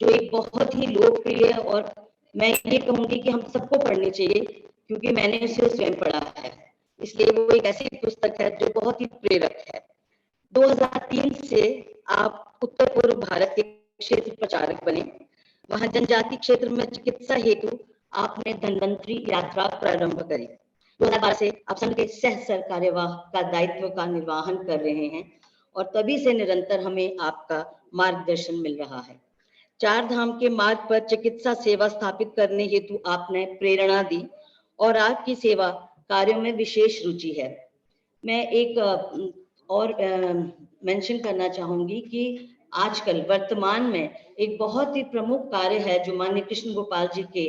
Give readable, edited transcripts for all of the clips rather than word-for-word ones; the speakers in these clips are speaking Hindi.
जो एक बहुत ही लोकप्रिय और मैं ये कहूंगी कि हम सबको पढ़नी चाहिए, क्योंकि मैंने इसे स्वयं पढ़ा है, इसलिए वो एक ऐसी पुस्तक है जो बहुत ही प्रेरक है। 2003 से आप उत्तर पूर्व भारत के क्षेत्र प्रचारक बने। वहां जनजाति क्षेत्र में चिकित्सा हेतु आपने धन्वंतरी यात्रा प्रारंभ करी। 2012 से आप संघ के सह कार्यवाह का दायित्व का निर्वहन कर रहे हैं और तभी से निरंतर हमें आपका मार्गदर्शन मिल रहा है। चार धाम के मार्ग पर चिकित्सा सेवा स्थापित करने हेतु आपने प्रेरणा दी और आपकी सेवा कार्यों में विशेष रुचि है। मैं एक और मेंशन करना चाहूंगी कि आजकल वर्तमान में एक बहुत ही प्रमुख कार्य है जो माननीय कृष्ण गोपाल जी के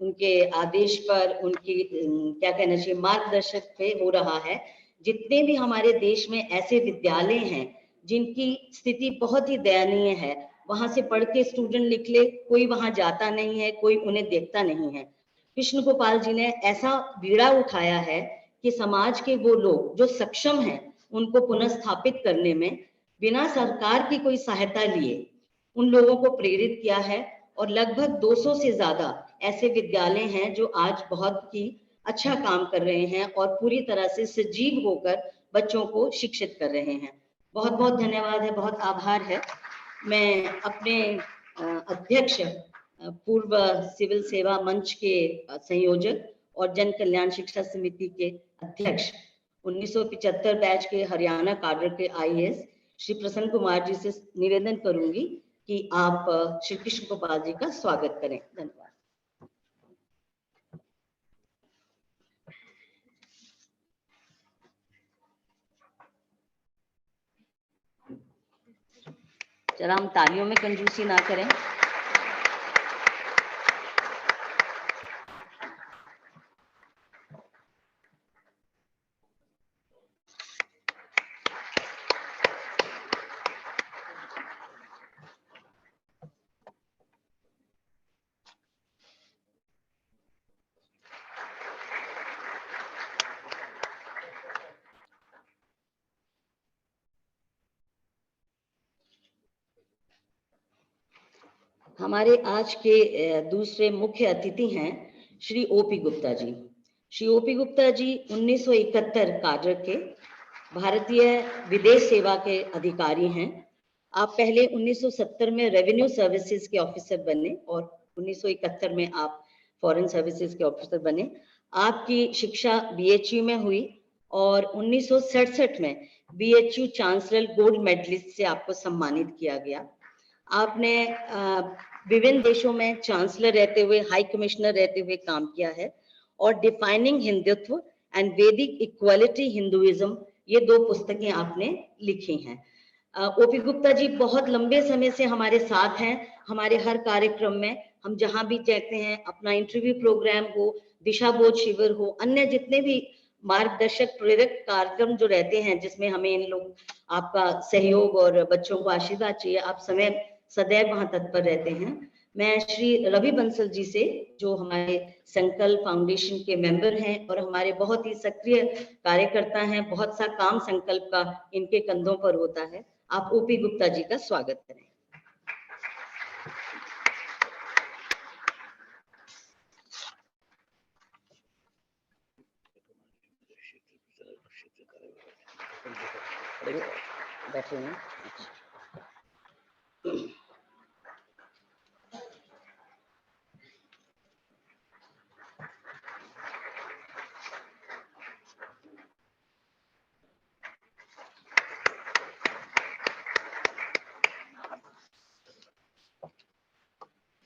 उनके आदेश पर, उनकी क्या कहना चाहिए, मार्गदर्शक पे हो रहा है। जितने भी हमारे देश में ऐसे विद्यालय हैं जिनकी स्थिति बहुत ही दयनीय है, वहां से पढ़ के स्टूडेंट निकले, कोई वहां जाता नहीं है, कोई उन्हें देखता नहीं है। कृष्ण गोपाल जी ने ऐसा बीड़ा उठाया है कि समाज के वो लोग जो सक्षम हैं उनको पुनर्स्थापित करने में बिना सरकार की कोई सहायता लिए उन लोगों को प्रेरित किया है। और लगभग 200 से ज्यादा ऐसे विद्यालय हैं जो आज बहुत ही अच्छा काम कर रहे हैं और पूरी तरह से सजीव होकर बच्चों को शिक्षित कर रहे हैं। बहुत बहुत धन्यवाद है, बहुत आभार है। मैं अपने अध्यक्ष, पूर्व सिविल सेवा मंच के संयोजक और जन कल्याण शिक्षा समिति के अध्यक्ष, 1975 बैच के हरियाणा काडर के आईएएस श्री प्रसन्न कुमार जी से निवेदन करूंगी कि आप श्री कृष्ण गोपाल जी का स्वागत करें। धन्यवाद। जरा हम तालियों में कंजूसी ना करें। हमारे आज के दूसरे मुख्य अतिथि हैं Shri OP Gupta ji. Shri OP Gupta ji 1971 cadre के भारतीय विदेश सेवा के अधिकारी हैं। आप पहले 1970 में रेवेन्यू सर्विसेज के ऑफिसर बने और 1971 में आप फॉरेन सर्विसेज के ऑफिसर बने। आपकी शिक्षा बीएचयू में हुई और 1967 में बीएचयू चांसलर गोल्ड मेडलिस्ट से आपको सम्मानित किया गया। आपने विभिन्न देशों में चांसलर रहते हुए, हाई कमिश्नर रहते हुए काम किया है और डिफाइनिंग हिंदुत्व एंड वैदिक इक्वालिटी हिंदुइज्म, ये 2 पुस्तकें आपने लिखी हैं। ओपी गुप्ता जी बहुत लंबे समय से हमारे साथ हैं। हमारे हर कार्यक्रम में हम जहां भी चाहते हैं, अपना इंटरव्यू प्रोग्राम हो, दिशा बोध शिविर हो, अन्य जितने भी मार्गदर्शक प्रेरक कार्यक्रम जो रहते हैं जिसमें हमें इन लोग आपका सहयोग और बच्चों को आशीर्वाद चाहिए, आप समय सदैव वहां तत्पर रहते हैं। मैं श्री रवि बंसल जी से, जो हमारे संकल्प फाउंडेशन के मेंबर हैं और हमारे बहुत ही सक्रिय कार्यकर्ता हैं, बहुत सा काम संकल्प का इनके कंधों पर होता है, आप ओपी गुप्ता जी का स्वागत करें। बैठे हैं।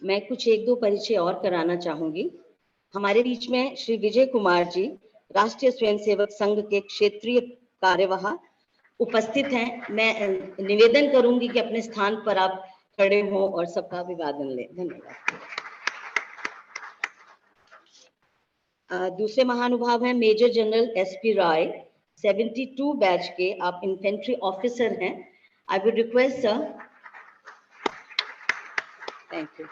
मैं कुछ 1-2 परिचय और कराना चाहूंगी। हमारे बीच में श्री विजय कुमार जी, राष्ट्रीय स्वयंसेवक संघ के क्षेत्रीय कार्यवाह उपस्थित हैं। मैं निवेदन करूंगी कि अपने स्थान पर आप खड़े हों और सबका अभिवादन लें। धन्यवाद। दूसरे महानुभाव हैं मेजर जनरल एसपी राय, 72 बैच के, आप इन्फेंट्री ऑफिसर हैं। I would request sir. Thank you.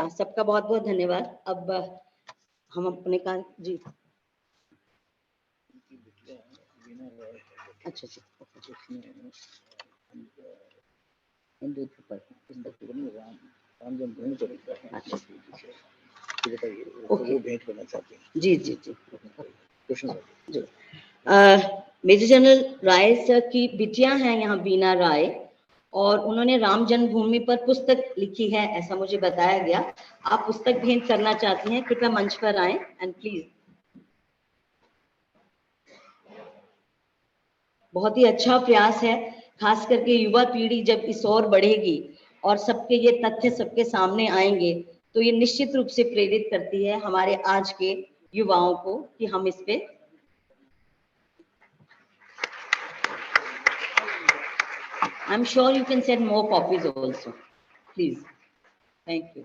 सबका बहुत बहुत धन्यवाद। अब हम अपने का जी, अच्छा जी, राम जन्मभूमि पर अच्छा बताइए, ओके वो भेंट करना चाहते हैं। जी जी जी क्वेश्चन जी मेजर जनरल राय सर की बिटियां हैं यहाँ बीना राय, और उन्होंने राम जन्मभूमि पर पुस्तक लिखी है ऐसा मुझे बताया गया। आप पुस्तक भेंट करना चाहती हैं, कृपया मंच पर आए एंड प्लीज। बहुत ही अच्छा प्रयास है, खास करके युवा पीढ़ी जब इस ओर बढ़ेगी और सबके ये तथ्य सबके सामने आएंगे तो ये निश्चित रूप से प्रेरित करती है हमारे आज के युवाओं को कि हम इस पे I'm sure you can send more copies also. Please. Thank you.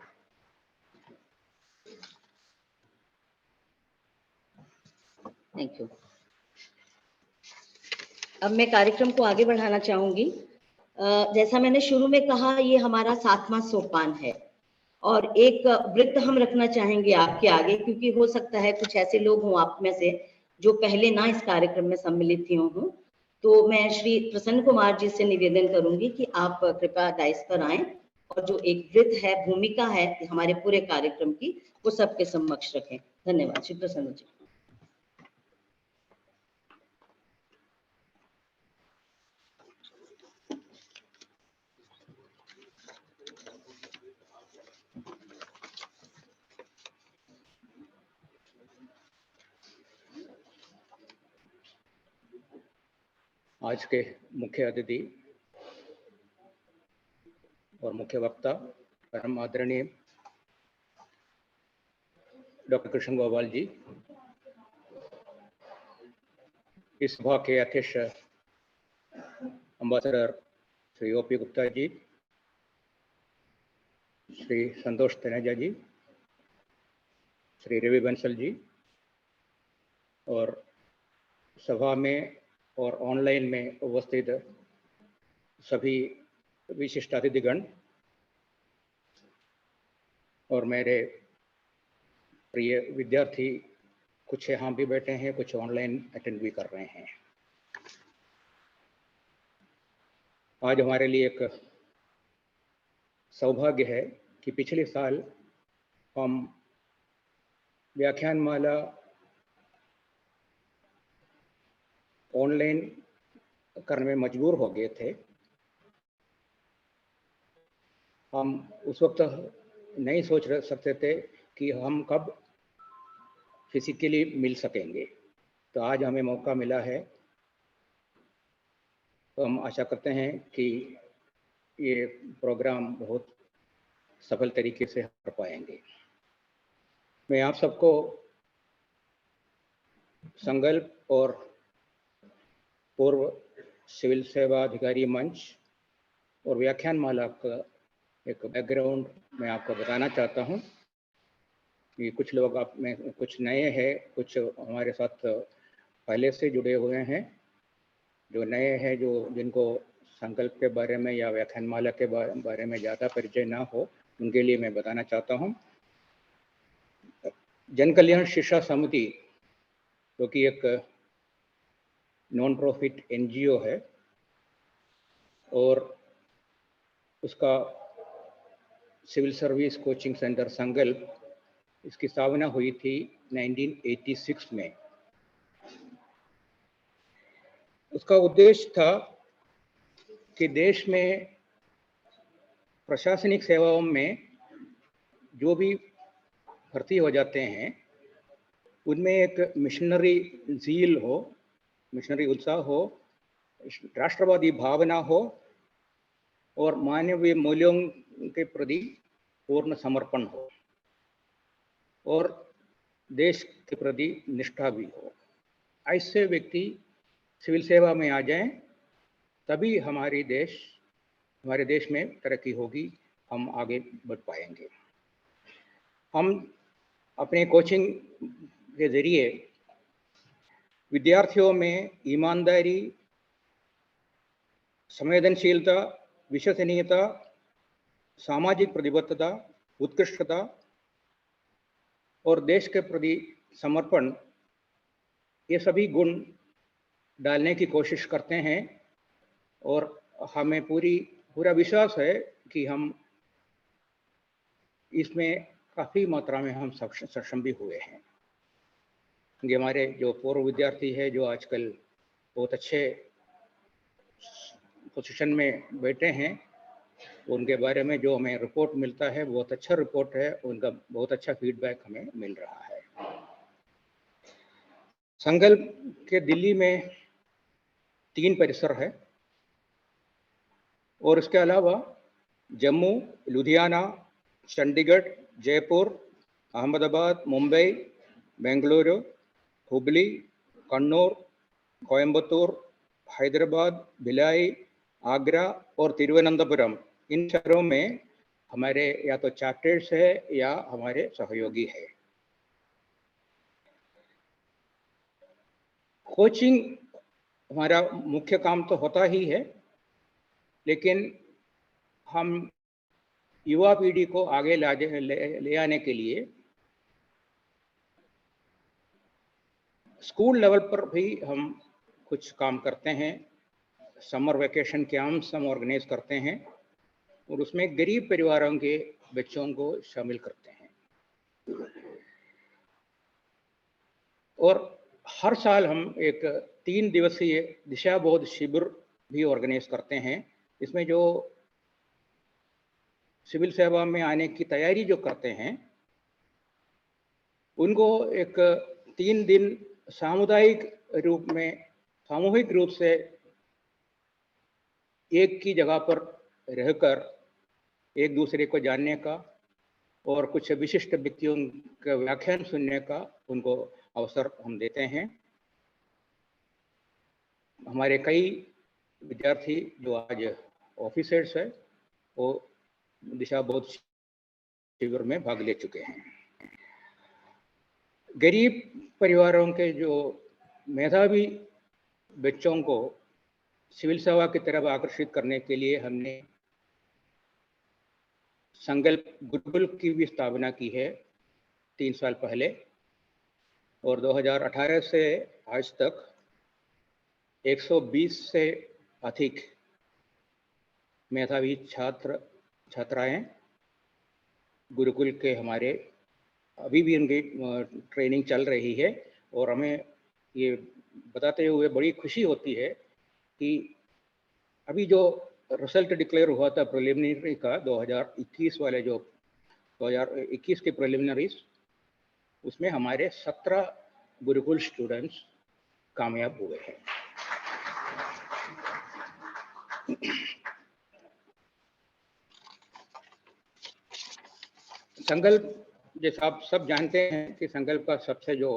Thank you. अब मैं कार्यक्रम को आगे बढ़ाना चाहूंगी। जैसा मैंने शुरू में कहा, ये हमारा 7वां सोपान है और एक वृत्त हम रखना चाहेंगे आपके आगे, क्योंकि हो सकता है कुछ ऐसे लोग हों आप में से जो पहले ना इस कार्यक्रम में सम्मिलित हुए हों। तो मैं श्री प्रसन्न कुमार जी से निवेदन करूंगी कि आप कृपया डाइस पर आएं और जो एक वृत्त है, भूमिका है हमारे पूरे कार्यक्रम की, वो सबके समक्ष रखें। धन्यवाद। श्री प्रसन्न जी। आज के मुख्य अतिथि और मुख्य वक्ता परम आदरणीय डॉक्टर कृष्ण गोपाल जी, इस सभा के अध्यक्ष अम्बासडर श्री ओपी गुप्ता जी, श्री संतोष तनेजा जी, श्री रवि बंसल जी, और सभा में और ऑनलाइन में उपस्थित सभी विशिष्ट अतिथिगण और मेरे प्रिय विद्यार्थी, कुछ यहाँ भी बैठे हैं, कुछ ऑनलाइन अटेंड भी कर रहे हैं। आज हमारे लिए एक सौभाग्य है कि पिछले साल हम व्याख्यानमाला ऑनलाइन करने में मजबूर हो गए थे। हम उस वक्त नहीं सोच सकते थे कि हम कब फिजिकली मिल सकेंगे, तो आज हमें मौका मिला है। तो हम आशा करते हैं कि ये प्रोग्राम बहुत सफल तरीके से कर पाएंगे। मैं आप सबको संकल्प और पूर्व सिविल सेवा अधिकारी मंच और व्याख्यानमाला का एक बैकग्राउंड मैं आपको बताना चाहता हूं कि कुछ लोग आप में कुछ नए हैं, कुछ हमारे साथ पहले से जुड़े हुए हैं। जो नए हैं, जो जिनको संकल्प के बारे में या व्याख्यानमाला के बारे में ज़्यादा परिचय ना हो, उनके लिए मैं बताना चाहता हूं। जन कल्याण शिक्षा समिति, जो कि एक नॉन प्रॉफिट NGO है, और उसका सिविल सर्विस कोचिंग सेंटर संकल्प, इसकी स्थापना हुई थी 1986 में। उसका उद्देश्य था कि देश में प्रशासनिक सेवाओं में जो भी भर्ती हो जाते हैं, उनमें एक मिशनरी ज़ील हो, मिशनरी उत्साह हो, राष्ट्रवादी भावना हो और मानवीय मूल्यों के प्रति पूर्ण समर्पण हो और देश के प्रति निष्ठा भी हो। ऐसे व्यक्ति सिविल सेवा में आ जाएं, तभी हमारे देश में तरक्की होगी, हम आगे बढ़ पाएंगे। हम अपने कोचिंग के जरिए विद्यार्थियों में ईमानदारी, संवेदनशीलता, विश्वसनीयता, सामाजिक प्रतिबद्धता, उत्कृष्टता और देश के प्रति समर्पण, ये सभी गुण डालने की कोशिश करते हैं और हमें पूरी पूरा विश्वास है कि हम इसमें काफ़ी मात्रा में हम सक्षम भी हुए हैं। ये हमारे जो पूर्व विद्यार्थी है जो आजकल बहुत अच्छे पोजीशन में बैठे हैं, उनके बारे में जो हमें रिपोर्ट मिलता है बहुत अच्छा रिपोर्ट है, उनका बहुत अच्छा फीडबैक हमें मिल रहा है। संकल्प के दिल्ली में 3 परिसर है और इसके अलावा जम्मू, लुधियाना, चंडीगढ़, जयपुर, अहमदाबाद, मुंबई, बेंगलुरु, हुबली, कन्नौर, कोयंबतूर, हैदराबाद, भिलाई, आगरा और तिरुवनंतपुरम, इन शहरों में हमारे या तो चैप्टर्स है या हमारे सहयोगी है। कोचिंग हमारा मुख्य काम तो होता ही है, लेकिन हम युवा पीढ़ी को आगे ले आने के लिए स्कूल लेवल पर भी हम कुछ काम करते हैं। समर वेकेशन कैंप्स हम ऑर्गेनाइज करते हैं और उसमें गरीब परिवारों के बच्चों को शामिल करते हैं। और हर साल हम एक 3 दिवसीय दिशा बोध शिविर भी ऑर्गेनाइज करते हैं। इसमें जो सिविल सेवा में आने की तैयारी जो करते हैं उनको एक 3 दिन सामुदायिक रूप में, सामूहिक रूप से एक की जगह पर रहकर एक दूसरे को जानने का और कुछ विशिष्ट व्यक्तियों का व्याख्यान सुनने का उनको अवसर हम देते हैं। हमारे कई विद्यार्थी जो आज ऑफिसर्स है वो दिशा बोध शिविर में भाग ले चुके हैं। गरीब परिवारों के जो मेधावी बच्चों को सिविल सेवा की तरफ आकर्षित करने के लिए हमने संकल्प गुरुकुल की भी स्थापना की है 3 साल पहले, और 2018 से आज तक 120 से अधिक मेधावी छात्राएं गुरुकुल के हमारे अभी भी उनकी ट्रेनिंग चल रही है। और हमें ये बताते हुए बड़ी खुशी होती है कि अभी जो रिजल्ट डिक्लेयर हुआ था प्रिलिमिनरी का 2021 वाले, जो 2021 के प्रिलिमिनरीज, उसमें हमारे 17 गुरुकुल स्टूडेंट्स कामयाब हुए हैं। संकल्प, जैसा आप सब जानते हैं कि संकल्प का सबसे जो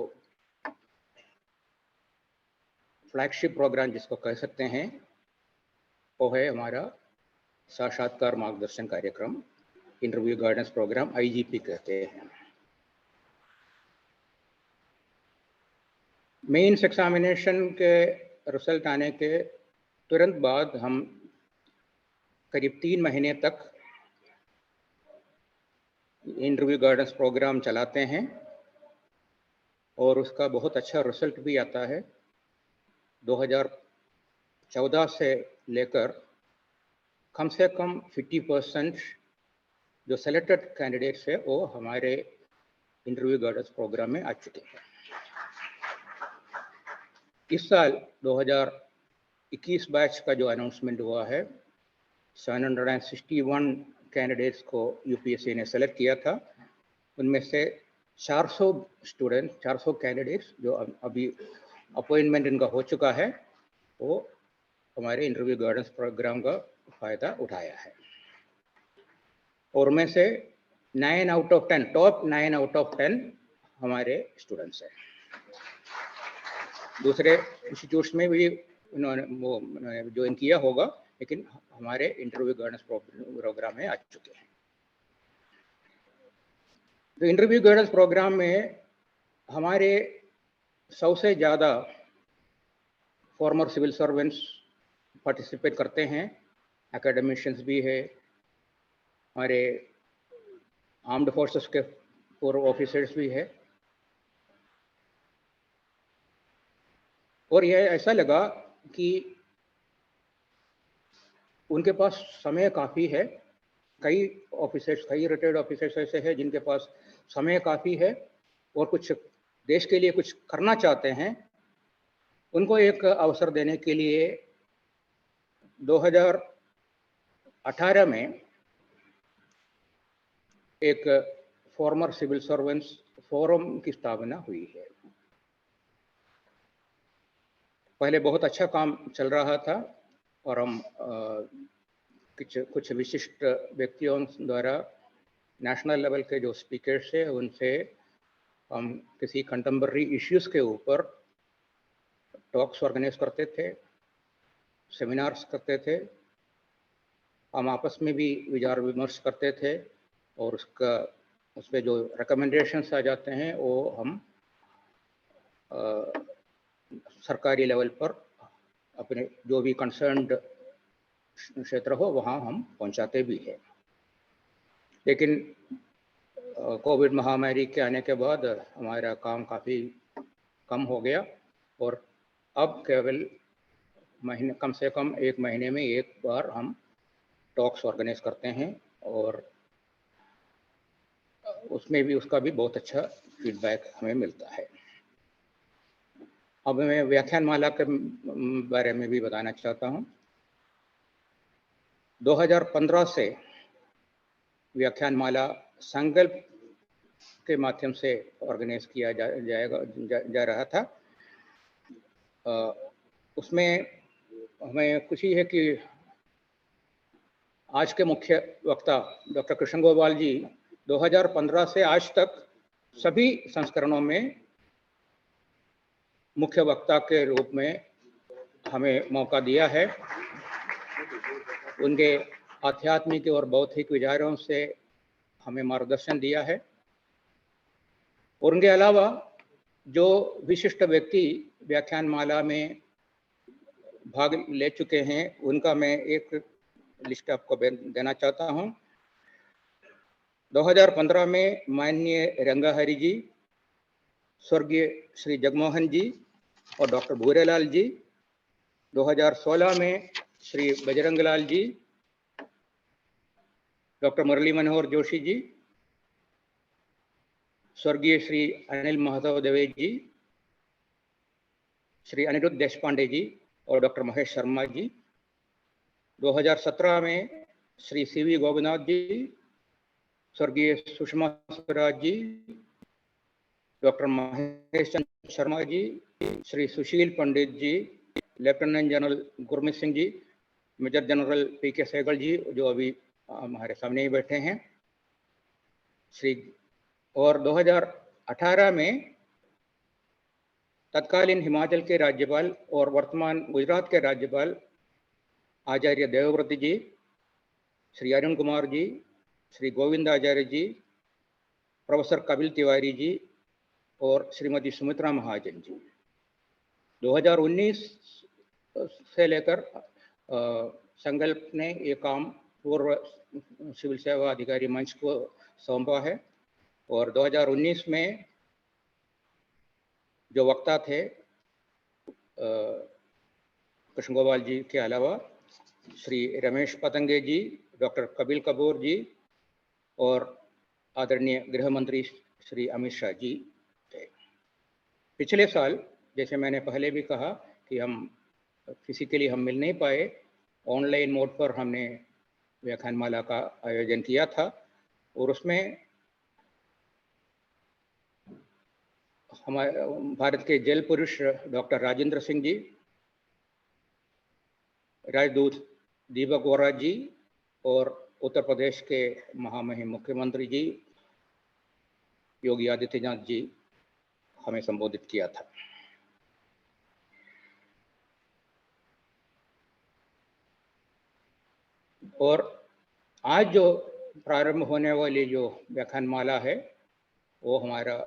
फ्लैगशिप प्रोग्राम जिसको कह सकते हैं वो है हमारा साक्षात्कार मार्गदर्शन कार्यक्रम, इंटरव्यू गाइडेंस प्रोग्राम, IGP कहते हैं। मेंस एग्जामिनेशन के रिजल्ट आने के तुरंत बाद हम करीब 3 महीने तक इंटरव्यू गाइडेंस प्रोग्राम चलाते हैं और उसका बहुत अच्छा रिजल्ट भी आता है। 2014 से लेकर कम से कम 50% जो सेलेक्टेड कैंडिडेट्स है वो हमारे इंटरव्यू गाइडेंस प्रोग्राम में आ चुके हैं। इस साल 2021 बैच का जो अनाउंसमेंट हुआ है, 761 कैंडिडेट्स को यूपीएससी ने सेलेक्ट किया था। उनमें से 400 कैंडिडेट्स जो अभी अपॉइंटमेंट इनका हो चुका है वो हमारे इंटरव्यू गाइडेंस प्रोग्राम का फायदा उठाया है। और में से 9 out of 10, top 9 out of 10 हमारे स्टूडेंट्स हैं। दूसरे इंस्टीट्यूट्स में भी उन्होंने वो ज्वाइन किया होगा, लेकिन हमारे इंटरव्यू गाइडेंस प्रोग्राम में आ चुके हैं। तो इंटरव्यू गाइडेंस प्रोग्राम में हमारे 100 से ज़्यादा फॉर्मर सिविल सर्वेंट्स पार्टिसिपेट करते हैं, एकेडमिशियंस भी है, हमारे आर्म्ड फोर्सेस के पूर्व ऑफिसर्स भी है। और यह ऐसा लगा कि उनके पास समय काफ़ी है। कई ऑफिसर्स, कई रिटायर्ड ऑफिसर्स ऐसे हैं जिनके पास समय काफ़ी है और कुछ देश के लिए कुछ करना चाहते हैं। उनको एक अवसर देने के लिए 2018 में एक फॉर्मर सिविल सर्वेंट्स फोरम की स्थापना हुई है। पहले बहुत अच्छा काम चल रहा था और हम कुछ विशिष्ट व्यक्तियों द्वारा नेशनल लेवल के जो स्पीकर्स हैं उनसे हम किसी कंटेम्पररी इश्यूज़ के ऊपर टॉक्स ऑर्गेनाइज करते थे, सेमिनार्स करते थे। हम आपस में भी विचार विमर्श करते थे और उस पर जो रिकमेंडेशंस आ जाते हैं वो हम सरकारी लेवल पर अपने जो भी कंसर्न्ड क्षेत्र हो वहाँ हम पहुँचाते भी हैं। लेकिन कोविड महामारी के आने के बाद हमारा काम काफ़ी कम हो गया और अब केवल कम से कम एक महीने में एक बार हम टॉक्स ऑर्गेनाइज करते हैं और उसमें भी उसका भी बहुत अच्छा फीडबैक हमें मिलता है। अब मैं व्याख्यानमाला के बारे में भी बताना चाहता हूँ। 2015 से व्याख्यानमाला संकल्प के माध्यम से ऑर्गेनाइज किया जा रहा था। उसमें हमें खुशी है कि आज के मुख्य वक्ता डॉक्टर कृष्ण गोपाल जी 2015 से आज तक सभी संस्करणों में मुख्य वक्ता के रूप में हमें मौका दिया है। उनके आध्यात्मिक और बौद्धिक विचारों से हमें मार्गदर्शन दिया है और उनके अलावा जो विशिष्ट व्यक्ति व्याख्यानमाला में भाग ले चुके हैं उनका मैं एक लिस्ट आपको देना चाहता हूं। 2015 में माननीय रंगाहरी जी, स्वर्गीय श्री जगमोहन जी और डॉक्टर भूरेलाल जी। 2016 में श्री बजरंगलाल जी, डॉक्टर मुरली मनोहर जोशी जी, स्वर्गीय श्री अनिल महतो दवे जी, श्री अनिरुद्ध देशपांडे जी और डॉक्टर महेश शर्मा जी। 2017 में श्री सीवी गोपीनाथ जी, स्वर्गीय सुषमा स्वराज जी, डॉक्टर महेश चंद्र शर्मा जी, श्री सुशील पंडित जी, lieutenant general Gurmeet Singh ji, major general पीके सहगल जी जो अभी हमारे सामने ही बैठे हैं और 2018 में तत्कालीन हिमाचल के राज्यपाल और वर्तमान गुजरात के राज्यपाल आचार्य देवव्रत जी, श्री अरुण कुमार जी, श्री गोविंद आचार्य जी, प्रोफेसर कपिल तिवारी जी और श्रीमती सुमित्रा महाजन जी। 2019 से लेकर संकल्प ने ये काम पूर्व सिविल सेवा अधिकारी मंच को सौंपा है और 2019 में जो वक्ता थे कृष्ण गोपाल जी के अलावा श्री रमेश पतंगे जी, डॉक्टर कपिल कपूर जी और आदरणीय गृह मंत्री श्री अमित शाह जी थे। पिछले साल जैसे मैंने पहले भी कहा कि हम फिजिकली हम मिल नहीं पाए, ऑनलाइन मोड पर हमने व्याख्यानमाला का आयोजन किया था और उसमें हमारे भारत के जल पुरुष डॉक्टर राजेंद्र सिंह जी, राजदूत दीपक वोरा जी और उत्तर प्रदेश के महामहिम मुख्यमंत्री जी योगी आदित्यनाथ जी हमें संबोधित किया था। और आज जो प्रारंभ होने वाली जो व्याख्यानमाला है वो हमारा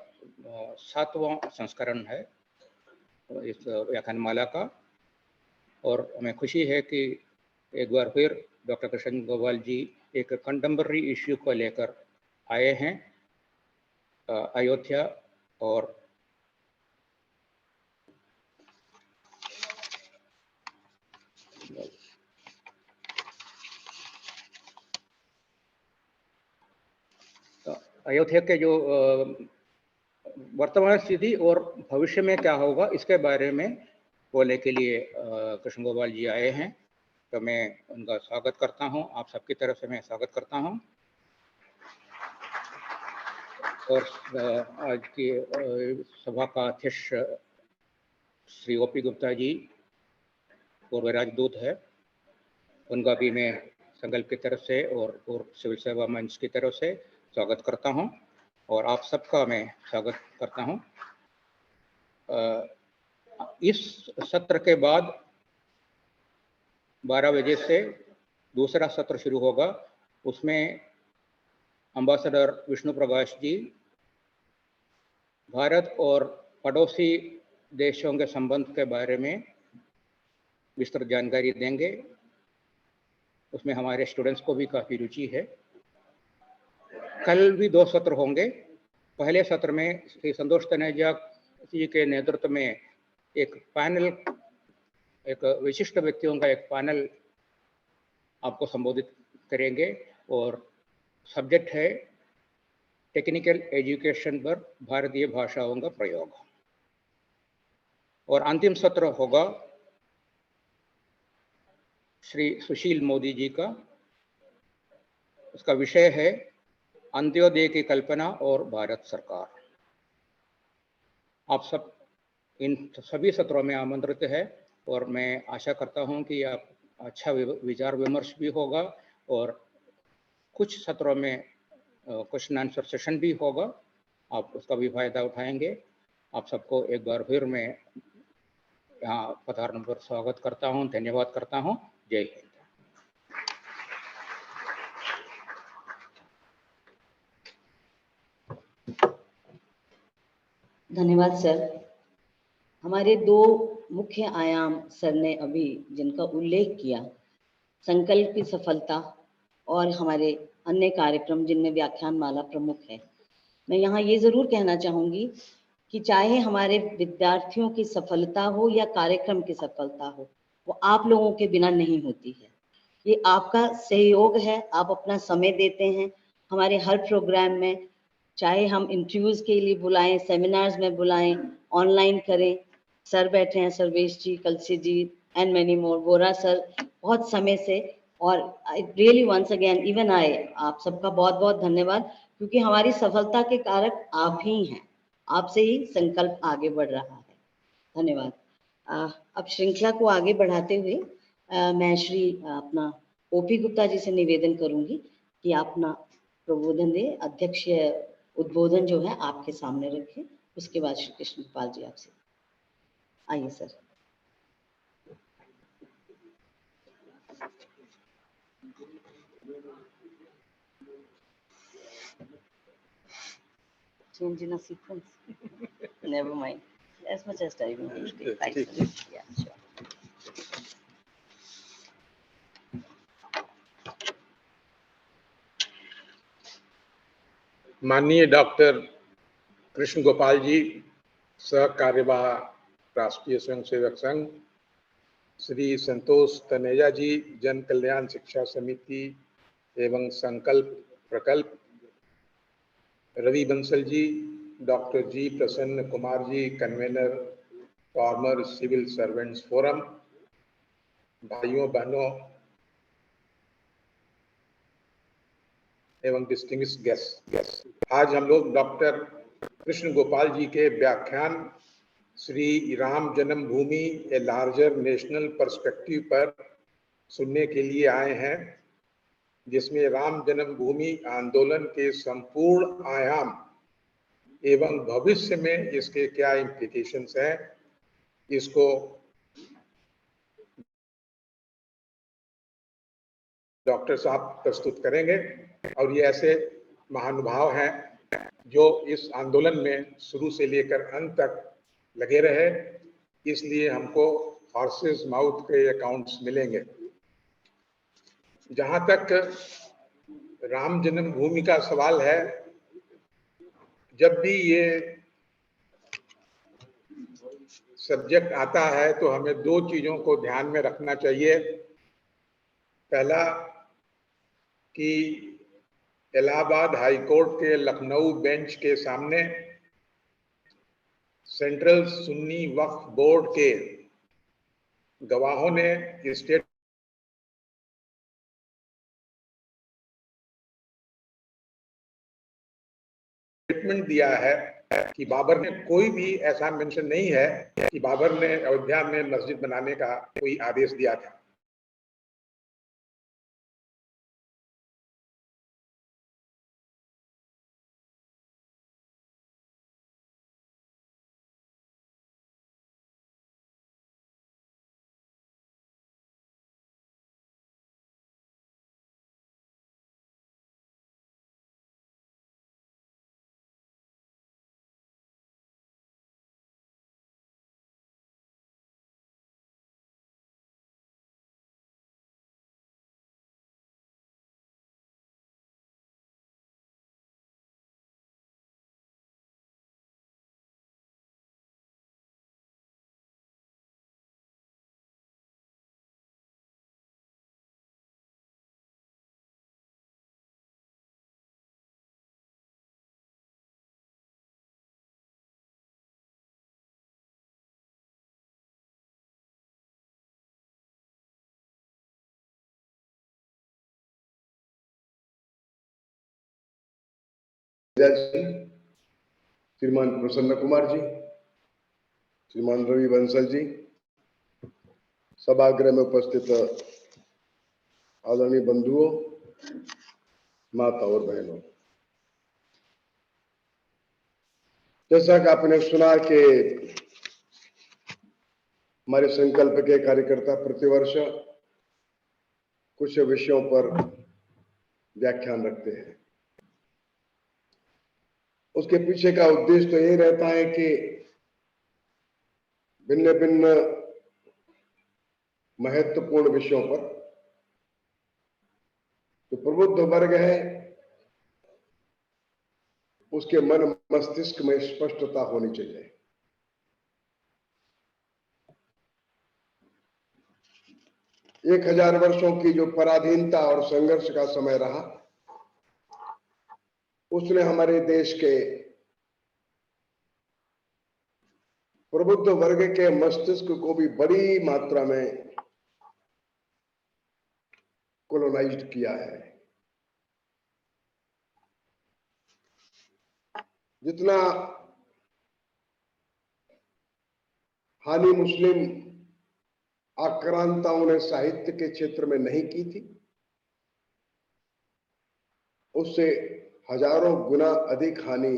7वां संस्करण है इस व्याख्यानमाला का और हमें खुशी है कि एक बार फिर डॉक्टर कृष्ण गोपाल जी एक कंटेम्पररी इश्यू को लेकर आए हैं अयोध्या और अयोध्या के जो वर्तमान स्थिति और भविष्य में क्या होगा इसके बारे में बोलने के लिए कृष्ण गोपाल जी आए हैं, तो मैं उनका स्वागत करता हूं। आप सबकी तरफ से मैं स्वागत करता हूं। और आज की सभा का अध्यक्ष श्री ओपी गुप्ता जी पूर्व राजदूत है, उनका भी मैं संकल्प की तरफ से और सिविल सेवा मंच की तरफ से स्वागत करता हूं और आप सबका मैं स्वागत करता हूं। इस सत्र के बाद 12 बजे से दूसरा सत्र शुरू होगा। उसमें एम्बेसडर विष्णु प्रकाश जी भारत और पड़ोसी देशों के संबंध के बारे में विस्तृत जानकारी देंगे। उसमें हमारे स्टूडेंट्स को भी काफ़ी रुचि है। कल भी 2 सत्र होंगे। पहले सत्र में श्री संतोष तनेजा जी के नेतृत्व में एक पैनल, एक विशिष्ट व्यक्तियों का एक पैनल आपको संबोधित करेंगे और सब्जेक्ट है टेक्निकल एजुकेशन पर भारतीय भाषाओं का प्रयोग। और अंतिम सत्र होगा श्री सुशील मोदी जी का। उसका विषय है अंत्योदय की कल्पना और भारत सरकार। आप सब इन सभी सत्रों में आमंत्रित है और मैं आशा करता हूं कि आप अच्छा विचार विमर्श भी होगा और कुछ सत्रों में क्वेश्चन आंसर सेशन भी होगा। आप उसका भी फायदा उठाएंगे। आप सबको एक बार फिर मैं यहाँ पधारने पर स्वागत करता हूँ, धन्यवाद करता हूँ। जय हिंद। धन्यवाद सर। हमारे 2 मुख्य आयाम सर ने अभी जिनका उल्लेख किया, संकल्प की सफलता और हमारे अन्य कार्यक्रम जिनमें व्याख्यान माला प्रमुख है। मैं यहाँ ये ज़रूर कहना चाहूँगी कि चाहे हमारे विद्यार्थियों की सफलता हो या कार्यक्रम की सफलता हो, वो आप लोगों के बिना नहीं होती है। ये आपका सहयोग है, आप अपना समय देते हैं हमारे हर प्रोग्राम में, चाहे हम इंटरव्यूज़ के लिए बुलाएं, सेमिनार्स में बुलाएं, ऑनलाइन करें। सर बैठे हैं, Sarvesh ji, Kalsi ji and many more, Vora sir बहुत समय से। और I really once again even I, आप सबका बहुत बहुत धन्यवाद, क्योंकि हमारी सफलता के कारक आप ही हैं। आपसे ही संकल्प आगे बढ़ रहा है। धन्यवाद। अब श्रृंखला को आगे बढ़ाते हुए मैं श्री अपना ओपी गुप्ता जी से निवेदन करूंगी कि आप अपना प्रबोधन दें, अध्यक्षीय उद्बोधन जो है आपके सामने रखें। उसके बाद श्री कृष्ण गोपाल जी आपसे। आइए sir. Change in a sequence. Never mind. As much as time you want to take. Yeah, sure. माननीय डॉक्टर कृष्ण गोपाल जी, सह कार्यवाह राष्ट्रीय स्वयंसेवक संघ, श्री संतोष तनेजा जी, जन कल्याण शिक्षा समिति एवं संकल्प प्रकल्प, Ravi Bansal ji, doctor ji Prasanna Kumar ji, convener former civil servants forum, भाइयों बहनों एवं डिस्टिंग्विश्ड गेस्ट, आज हम लोग डॉक्टर कृष्ण गोपाल जी के व्याख्यान श्री राम जन्मभूमि ए लार्जर नेशनल पर्सपेक्टिव पर सुनने के लिए आए हैं, जिसमें राम जन्मभूमि आंदोलन के संपूर्ण आयाम एवं भविष्य में इसके क्या इम्प्लीकेशंस हैं, इसको डॉक्टर साहब प्रस्तुत करेंगे। और ये ऐसे महानुभाव हैं जो इस आंदोलन में शुरू से लेकर अंत तक लगे रहे, इसलिए हमको हॉर्सेस माउथ के अकाउंट्स मिलेंगे। जहां तक राम जन्मभूमि का सवाल है, जब भी ये सब्जेक्ट आता है तो हमें 2 चीजों को ध्यान में रखना चाहिए। पहला कि इलाहाबाद हाई कोर्ट के लखनऊ बेंच के सामने सेंट्रल सुन्नी वक्फ बोर्ड के गवाहों ने स्टेटमेंट दिया है कि बाबर ने, कोई भी ऐसा मेंशन नहीं है कि बाबर ने अयोध्या में मस्जिद बनाने का कोई आदेश दिया था। श्रीमान प्रसन्न कुमार जी, श्रीमान रवि बंसल जी, सभागृह में उपस्थित आदरणीय बंधुओं, माता और बहनों, जैसा कि आपने सुना कि हमारे संकल्प के कार्यकर्ता प्रतिवर्ष कुछ विषयों पर व्याख्यान रखते हैं। उसके पीछे का उद्देश्य तो यही रहता है कि भिन्न भिन्न महत्वपूर्ण विषयों पर जो प्रबुद्ध वर्ग है उसके मन मस्तिष्क में स्पष्टता होनी चाहिए। एक 1000 वर्षों की जो पराधीनता और संघर्ष का समय रहा, उसने हमारे देश के प्रबुद्ध वर्ग के मस्तिष्क को भी बड़ी मात्रा में कोलोनाइज्ड किया है। जितना हानि मुस्लिम आक्रांताओं ने साहित्य के क्षेत्र में नहीं की थी, उससे हजारों गुना अधिक हानि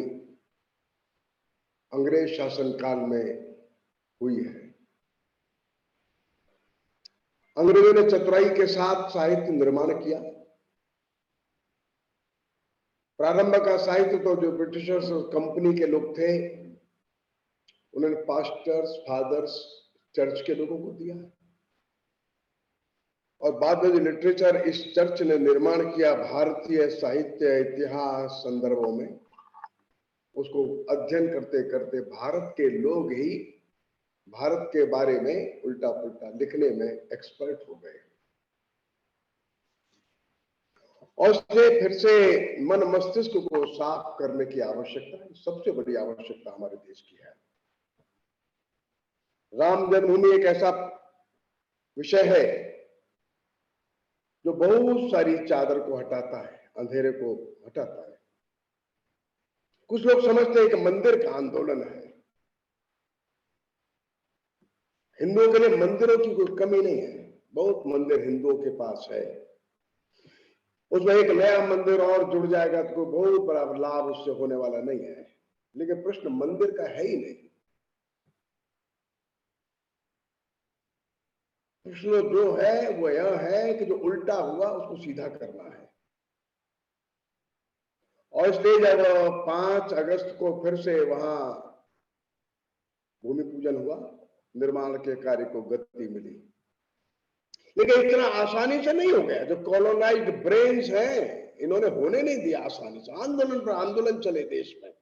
अंग्रेज शासनकाल में हुई है। अंग्रेजों ने चतुराई के साथ साहित्य निर्माण किया। प्रारंभ का साहित्य तो जो ब्रिटिशर्स और कंपनी के लोग थे उन्होंने पास्टर्स, फादर्स, चर्च के लोगों को दिया, और बाद में जो लिटरेचर इस चर्च ने निर्माण किया भारतीय साहित्य इतिहास संदर्भों में, उसको अध्ययन करते करते भारत के लोग ही भारत के बारे में उल्टा पुल्टा लिखने में एक्सपर्ट हो गए, और इसलिए फिर से मन मस्तिष्क को साफ करने की आवश्यकता है। सबसे बड़ी आवश्यकता हमारे देश की है। राम जन्मभूमि एक ऐसा विषय है जो बहुत सारी चादर को हटाता है, अंधेरे को हटाता है। कुछ लोग समझते हैं कि मंदिर का आंदोलन है। हिंदुओं के लिए मंदिरों की कोई कमी नहीं है, बहुत मंदिर हिंदुओं के पास है। उसमें एक नया मंदिर और जुड़ जाएगा तो कोई बहुत बड़ा लाभ उससे होने वाला नहीं है, लेकिन प्रश्न मंदिर का है ही नहीं। प्रश्न जो है वो यह है कि जो उल्टा हुआ उसको सीधा करना है। और इसलिए जब 5 अगस्त को फिर से वहां भूमि पूजन हुआ, निर्माण के कार्य को गति मिली, लेकिन इतना आसानी से नहीं हो गया। जो कॉलोनाइज्ड ब्रेन्स हैं इन्होंने होने नहीं दिया आसानी से। आंदोलन पर आंदोलन चले देश में,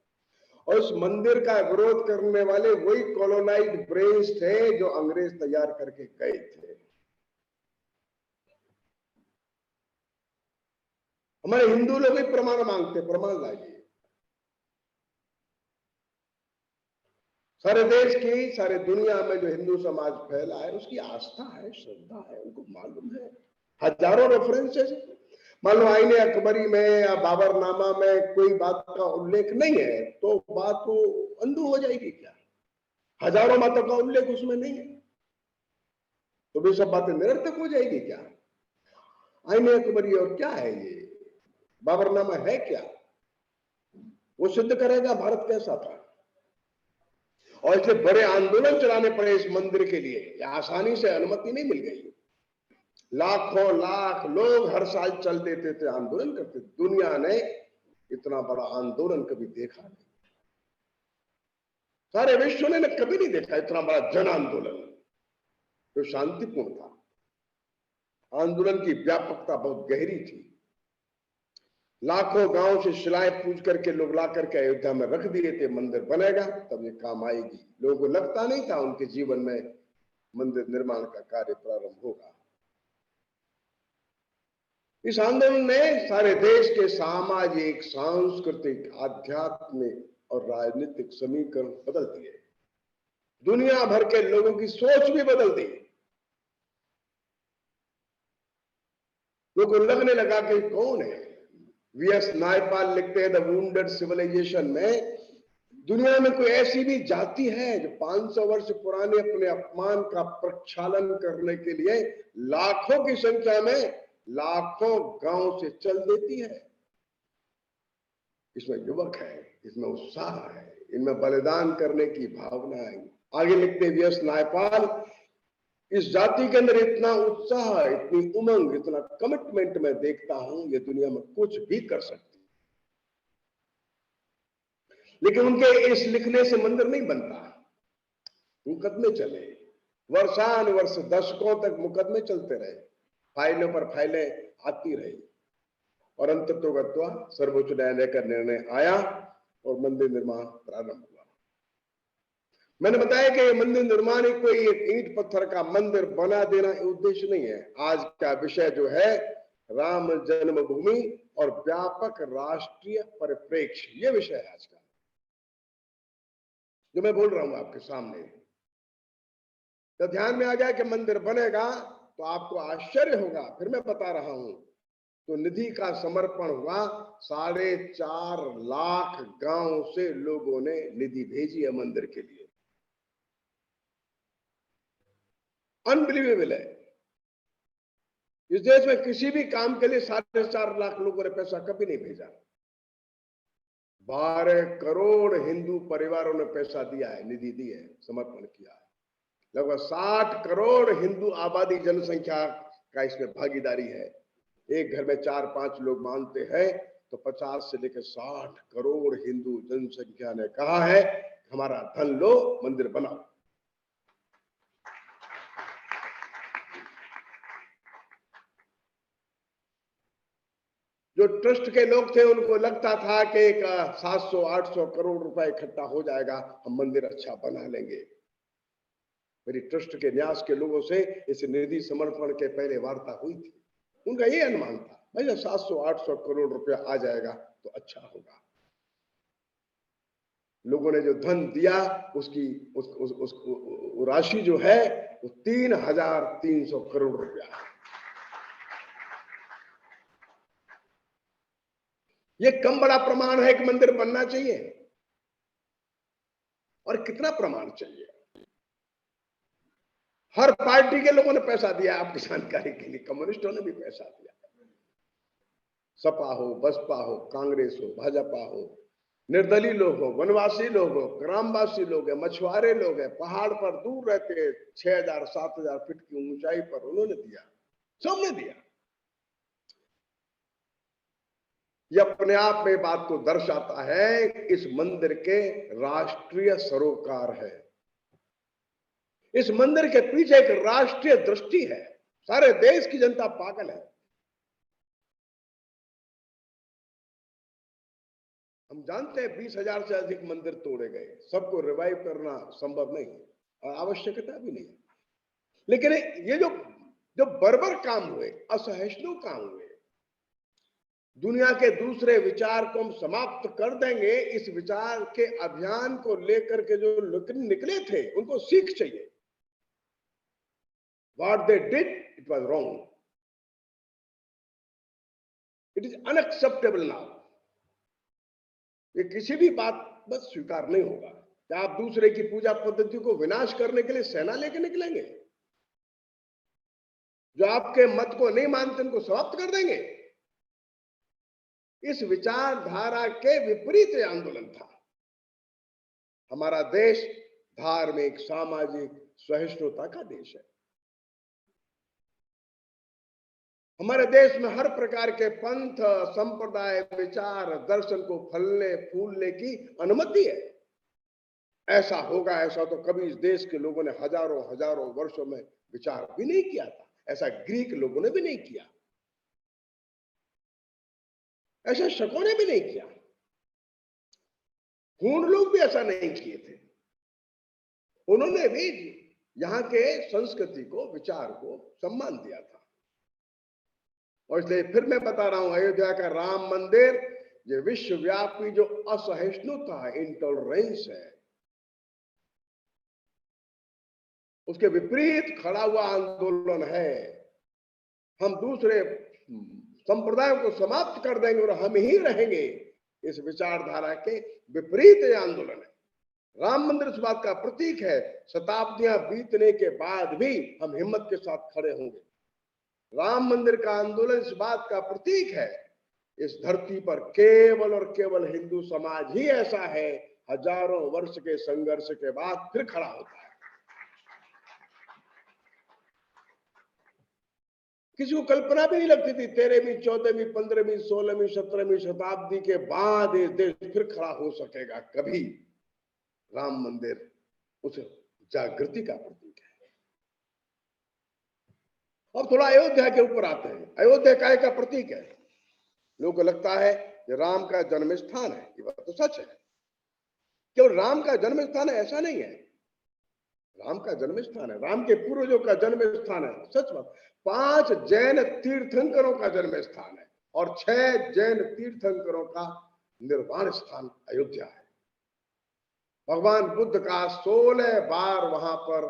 और उस मंदिर का विरोध करने वाले वही कॉलोनाइज्ड ब्रेन्स थे जो अंग्रेज तैयार करके गए थे। हमारे हिंदू लोग ही प्रमाण मांगते, प्रमाण लाइए। सारे देश की, सारे दुनिया में जो हिंदू समाज फैला है उसकी आस्था है, श्रद्धा है, उनको मालूम है। हजारों रेफरेंसेस, मान लो आईने अकबरी में या बाबरनामा में कोई बात का उल्लेख नहीं है तो बात वो अंधू हो जाएगी क्या? हजारों बातों का उल्लेख उसमें नहीं है तो भी सब बातें निरर्थक हो जाएगी क्या? आईने अकबरी और क्या है ये? बाबरनामा है क्या? वो सिद्ध करेगा भारत कैसा था। और इसलिए बड़े आंदोलन चलाने पड़े इस मंदिर के लिए, आसानी से अनुमति नहीं मिल गई। लाखों लाख लोग हर साल चल देते थे, आंदोलन करते। दुनिया ने इतना बड़ा आंदोलन कभी देखा नहीं, सारे विश्व ने कभी नहीं देखा इतना बड़ा जन आंदोलन जो शांतिपूर्ण था। आंदोलन की व्यापकता बहुत गहरी थी। लाखों गांव से शिलाएं पूज करके लोग ला करके अयोध्या में रख दिए थे, मंदिर बनेगा तब ये काम आएगी। लोगों को लगता नहीं था उनके जीवन में मंदिर निर्माण का कार्य प्रारंभ होगा। इस आंदोलन ने सारे देश के सामाजिक, सांस्कृतिक, आध्यात्मिक और राजनीतिक समीकरण बदल दिए। दुनिया भर के लोगों की सोच भी बदल दी। लोगों को लगने लगा कि कौन है। वीएस नायपाल लिखते हैं द वुंडेड सिविलाइजेशन में, दुनिया में कोई ऐसी भी जाति है जो 500 वर्ष पुराने अपने अपमान का प्रक्षालन करने के लिए लाखों की संख्या में लाखों गांव से चल देती है। इसमें युवक है, इसमें उत्साह है, इनमें बलिदान करने की भावना है। आगे लिखते वीएस नायपाल, इस जाति के अंदर इतना उत्साह, इतनी उमंग, इतना कमिटमेंट मैं देखता हूं, ये दुनिया में कुछ भी कर सकती। लेकिन उनके इस लिखने से मंदिर नहीं बनता। मुकदमे चले, वर्षानुवर्ष, दशकों तक मुकदमे चलते रहे, फाइलों पर फाइलें आती रही और अंततोगत्वा सर्वोच्च न्यायालय का निर्णय आया और मंदिर निर्माण प्रारंभ हुआ। मैंने बताया कि ये मंदिर निर्माण ही कोई एक ईंट पत्थर का मंदिर बना देना उद्देश्य नहीं है। आज का विषय जो है राम जन्मभूमि और व्यापक राष्ट्रीय परिप्रेक्ष्य, ये विषय है आज का जो मैं बोल रहा हूं आपके सामने। तो ध्यान में आ गया कि मंदिर बनेगा तो आपको आश्चर्य होगा। फिर मैं बता रहा हूं, तो निधि का समर्पण हुआ। 4.5 लाख गांव से लोगों ने निधि भेजी है मंदिर के लिए। अनबिलीवेबल है। इस देश में किसी भी काम के लिए 4.5 लाख लोगों ने पैसा कभी नहीं भेजा। 12 करोड़ हिंदू परिवारों ने पैसा दिया है, निधि दी है, समर्पण किया है। लगभग 60 करोड़ हिंदू आबादी जनसंख्या का इसमें भागीदारी है। एक घर में 4-5 लोग मानते हैं तो 50 से लेकर 60 करोड़ हिंदू जनसंख्या ने कहा है हमारा धन लो, मंदिर बनाओ। जो ट्रस्ट के लोग थे उनको लगता था कि 700-800 करोड़ रुपए इकट्ठा हो जाएगा, हम मंदिर अच्छा बना लेंगे। मेरी ट्रस्ट के न्यास के लोगों से इस निधि समर्पण के पहले वार्ता हुई थी। उनका ये अनुमान था भैया 700-800 करोड़ रुपया आ जाएगा तो अच्छा होगा। लोगों ने जो धन दिया उसकी उस राशि जो है वो 3,300 करोड़ रुपया है। ये कम बड़ा प्रमाण है कि मंदिर बनना चाहिए? और कितना प्रमाण चाहिए? हर पार्टी के लोगों ने पैसा दिया आपकी जानकारी के लिए। कम्युनिस्टों ने भी पैसा दिया, सपा हो, बसपा हो, कांग्रेस हो, भाजपा हो, निर्दलीय लोग हो, वनवासी लोग हो, ग्रामवासी लोग हैं, मछुआरे लोग हैं, पहाड़ पर दूर रहते 6,000-7,000 फीट की ऊंचाई पर, उन्होंने दिया, सबने दिया। यह अपने आप में बात को दर्शाता है कि इस मंदिर के राष्ट्रीय सरोकार है। इस मंदिर के पीछे एक राष्ट्रीय दृष्टि है। सारे देश की जनता पागल है। हम जानते हैं 20,000 से अधिक मंदिर तोड़े गए, सबको रिवाइव करना संभव नहीं और आवश्यकता भी नहीं। लेकिन ये जो बर्बर काम हुए, असहिष्णु काम हुए, दुनिया के दूसरे विचार को हम समाप्त कर देंगे। इस विचार के अभियान को लेकर के जो निकले थे उनको सीख चाहिए। What they did, it was wrong. It is unacceptable now. ये किसी भी बात बस स्वीकार नहीं होगा कि आप दूसरे की पूजा पद्धति को विनाश करने के लिए सेना लेके निकलेंगे। जो आपके मत को नहीं मानते उनको समाप्त कर देंगे। इस विचारधारा के विपरीत आंदोलन था। हमारा देश धार्मिक सामाजिक सहिष्णुता का देश है। हमारे देश में हर प्रकार के पंथ संप्रदाय विचार दर्शन को फलने फूलने की अनुमति है। ऐसा होगा ऐसा तो कभी इस देश के लोगों ने हजारों हजारों वर्षों में विचार भी नहीं किया था। ऐसा ग्रीक लोगों ने भी नहीं किया, ऐसा शकों ने भी नहीं किया, हूण लोग भी ऐसा नहीं किए थे। उन्होंने भी यहाँ के संस्कृति को विचार को सम्मान दिया था। और इसलिए फिर मैं बता रहा हूं, अयोध्या का राम मंदिर ये विश्वव्यापी जो असहिष्णुता है, इंटॉलरेंस है, उसके विपरीत खड़ा हुआ आंदोलन है। हम दूसरे संप्रदायों को समाप्त कर देंगे और हम ही रहेंगे, इस विचारधारा के विपरीत ये आंदोलन है। राम मंदिर इस बात का प्रतीक है। शताब्दियां बीतने के बाद भी हम हिम्मत के साथ खड़े होंगे। राम मंदिर का आंदोलन इस बात का प्रतीक है। इस धरती पर केवल और केवल हिंदू समाज ही ऐसा है, हजारों वर्ष के संघर्ष के बाद फिर खड़ा होता है। किसी को कल्पना भी नहीं लगती थी 13वीं 14वीं 15वीं 16वीं 17वीं शताब्दी के बाद ये देश फिर खड़ा हो सकेगा कभी। राम मंदिर उस जागृति का प्रतीक है। अब थोड़ा अयोध्या के ऊपर आते हैं। अयोध्या काय का प्रतीक है। लोगों को लगता है कि राम का जन्म स्थान है, ये बात तो सच है। केवल राम का जन्म स्थान है ऐसा नहीं है। राम का जन्म स्थान है, राम के पूर्वजों का जन्म स्थान है, सच बात। 5 जैन तीर्थंकरों का जन्म स्थान है और 6 जैन तीर्थंकरों का निर्वाण स्थान अयोध्या है। भगवान बुद्ध का 16 बार वहां पर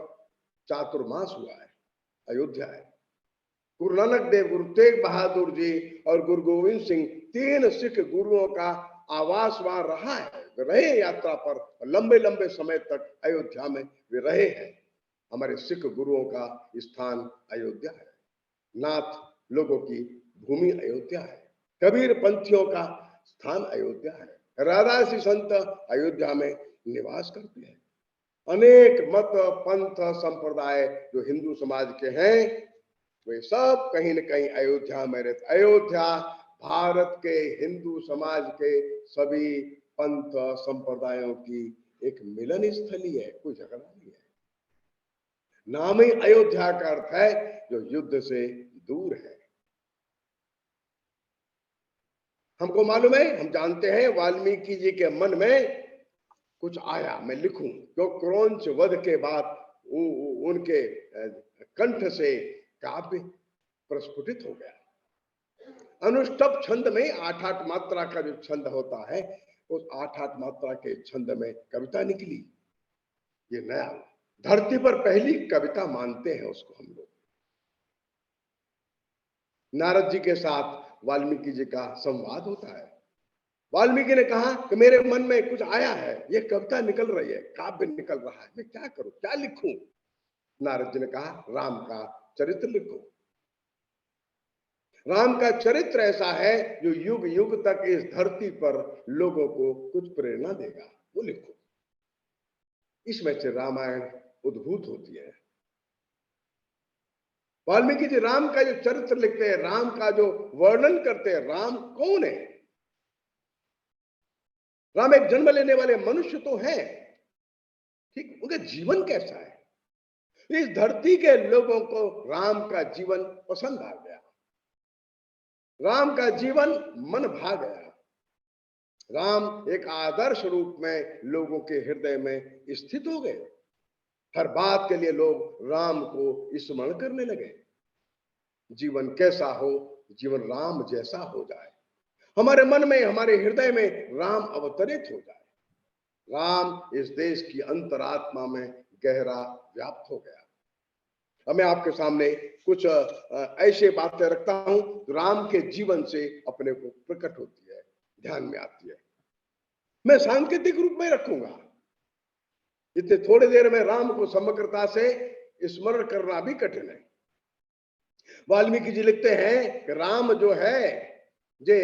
चातुर्मास हुआ है, अयोध्या है। गुरु नानक देव, गुरु तेग बहादुर जी और गुरु गोविंद सिंह 3 सिख गुरुओं का आवास वहां रहा है। वे रहे यात्रा पर, लंबे लंबे समय तक अयोध्या में वे रहे हैं। हमारे सिख गुरुओं का स्थान अयोध्या है। नाथ लोगों की भूमि अयोध्या है। कबीर पंथियों का स्थान अयोध्या है। राधासी संत अयोध्या में निवास करते हैं। अनेक मत पंथ संप्रदाय जो हिंदू समाज के हैं वे सब कहीं न कहीं अयोध्या में रहते। अयोध्या भारत के हिंदू समाज के सभी पंथ संप्रदायों की एक मिलन स्थली है, कोई झगड़ा नहीं है। नाम ही अयोध्या का अर्थ है जो युद्ध से दूर है। हमको मालूम है, हम जानते हैं वाल्मीकि जी के मन में कुछ आया, मैं लिखूं, जो क्रौंच वध के बाद उनके कंठ से काव्य प्रस्फुटित हो गया। अनुष्टुप छंद में 8-8 मात्रा का जो छंद होता है, उस 8-8 मात्रा के छंद में कविता निकली। ये नया, धरती पर पहली कविता मानते हैं उसको हम लोग। नारद जी के साथ वाल्मीकि जी का संवाद होता है। वाल्मीकि ने कहा कि मेरे मन में कुछ आया है, ये कविता निकल रही है, काव्य निकल रहा है, मैं क्या करूं, क्या लिखूं? नारद जी ने कहा राम का चरित्र लिखो। राम का चरित्र ऐसा है जो युग युग तक इस धरती पर लोगों को कुछ प्रेरणा देगा, वो लिखो। इसमें से रामायण उद्भूत होती है। वाल्मीकि जी राम का जो चरित्र लिखते हैं, राम का जो वर्णन करते हैं, राम कौन है? राम एक जन्म लेने वाले मनुष्य तो है, ठीक, उनका जीवन कैसा है? इस धरती के लोगों को राम का जीवन पसंद आ गया, राम का जीवन मन भा गया। राम एक आदर्श रूप में लोगों के हृदय में स्थित हो गए। हर बात के लिए लोग राम को स्मरण करने लगे। जीवन कैसा हो? जीवन राम जैसा हो जाए। हमारे मन में, हमारे हृदय में राम अवतरित हो जाए। राम इस देश की अंतरात्मा में गहरा व्याप्त हो गया। अब मैं आपके सामने कुछ ऐसे बातें रखता हूं जो राम के जीवन से अपने को प्रकट होती है, ध्यान में आती है। मैं सांकेतिक रूप में रखूंगा, इतने थोड़ी देर में राम को समग्रता से स्मरण करना भी कठिन है। वाल्मीकि जी लिखते हैं कि राम जो है जे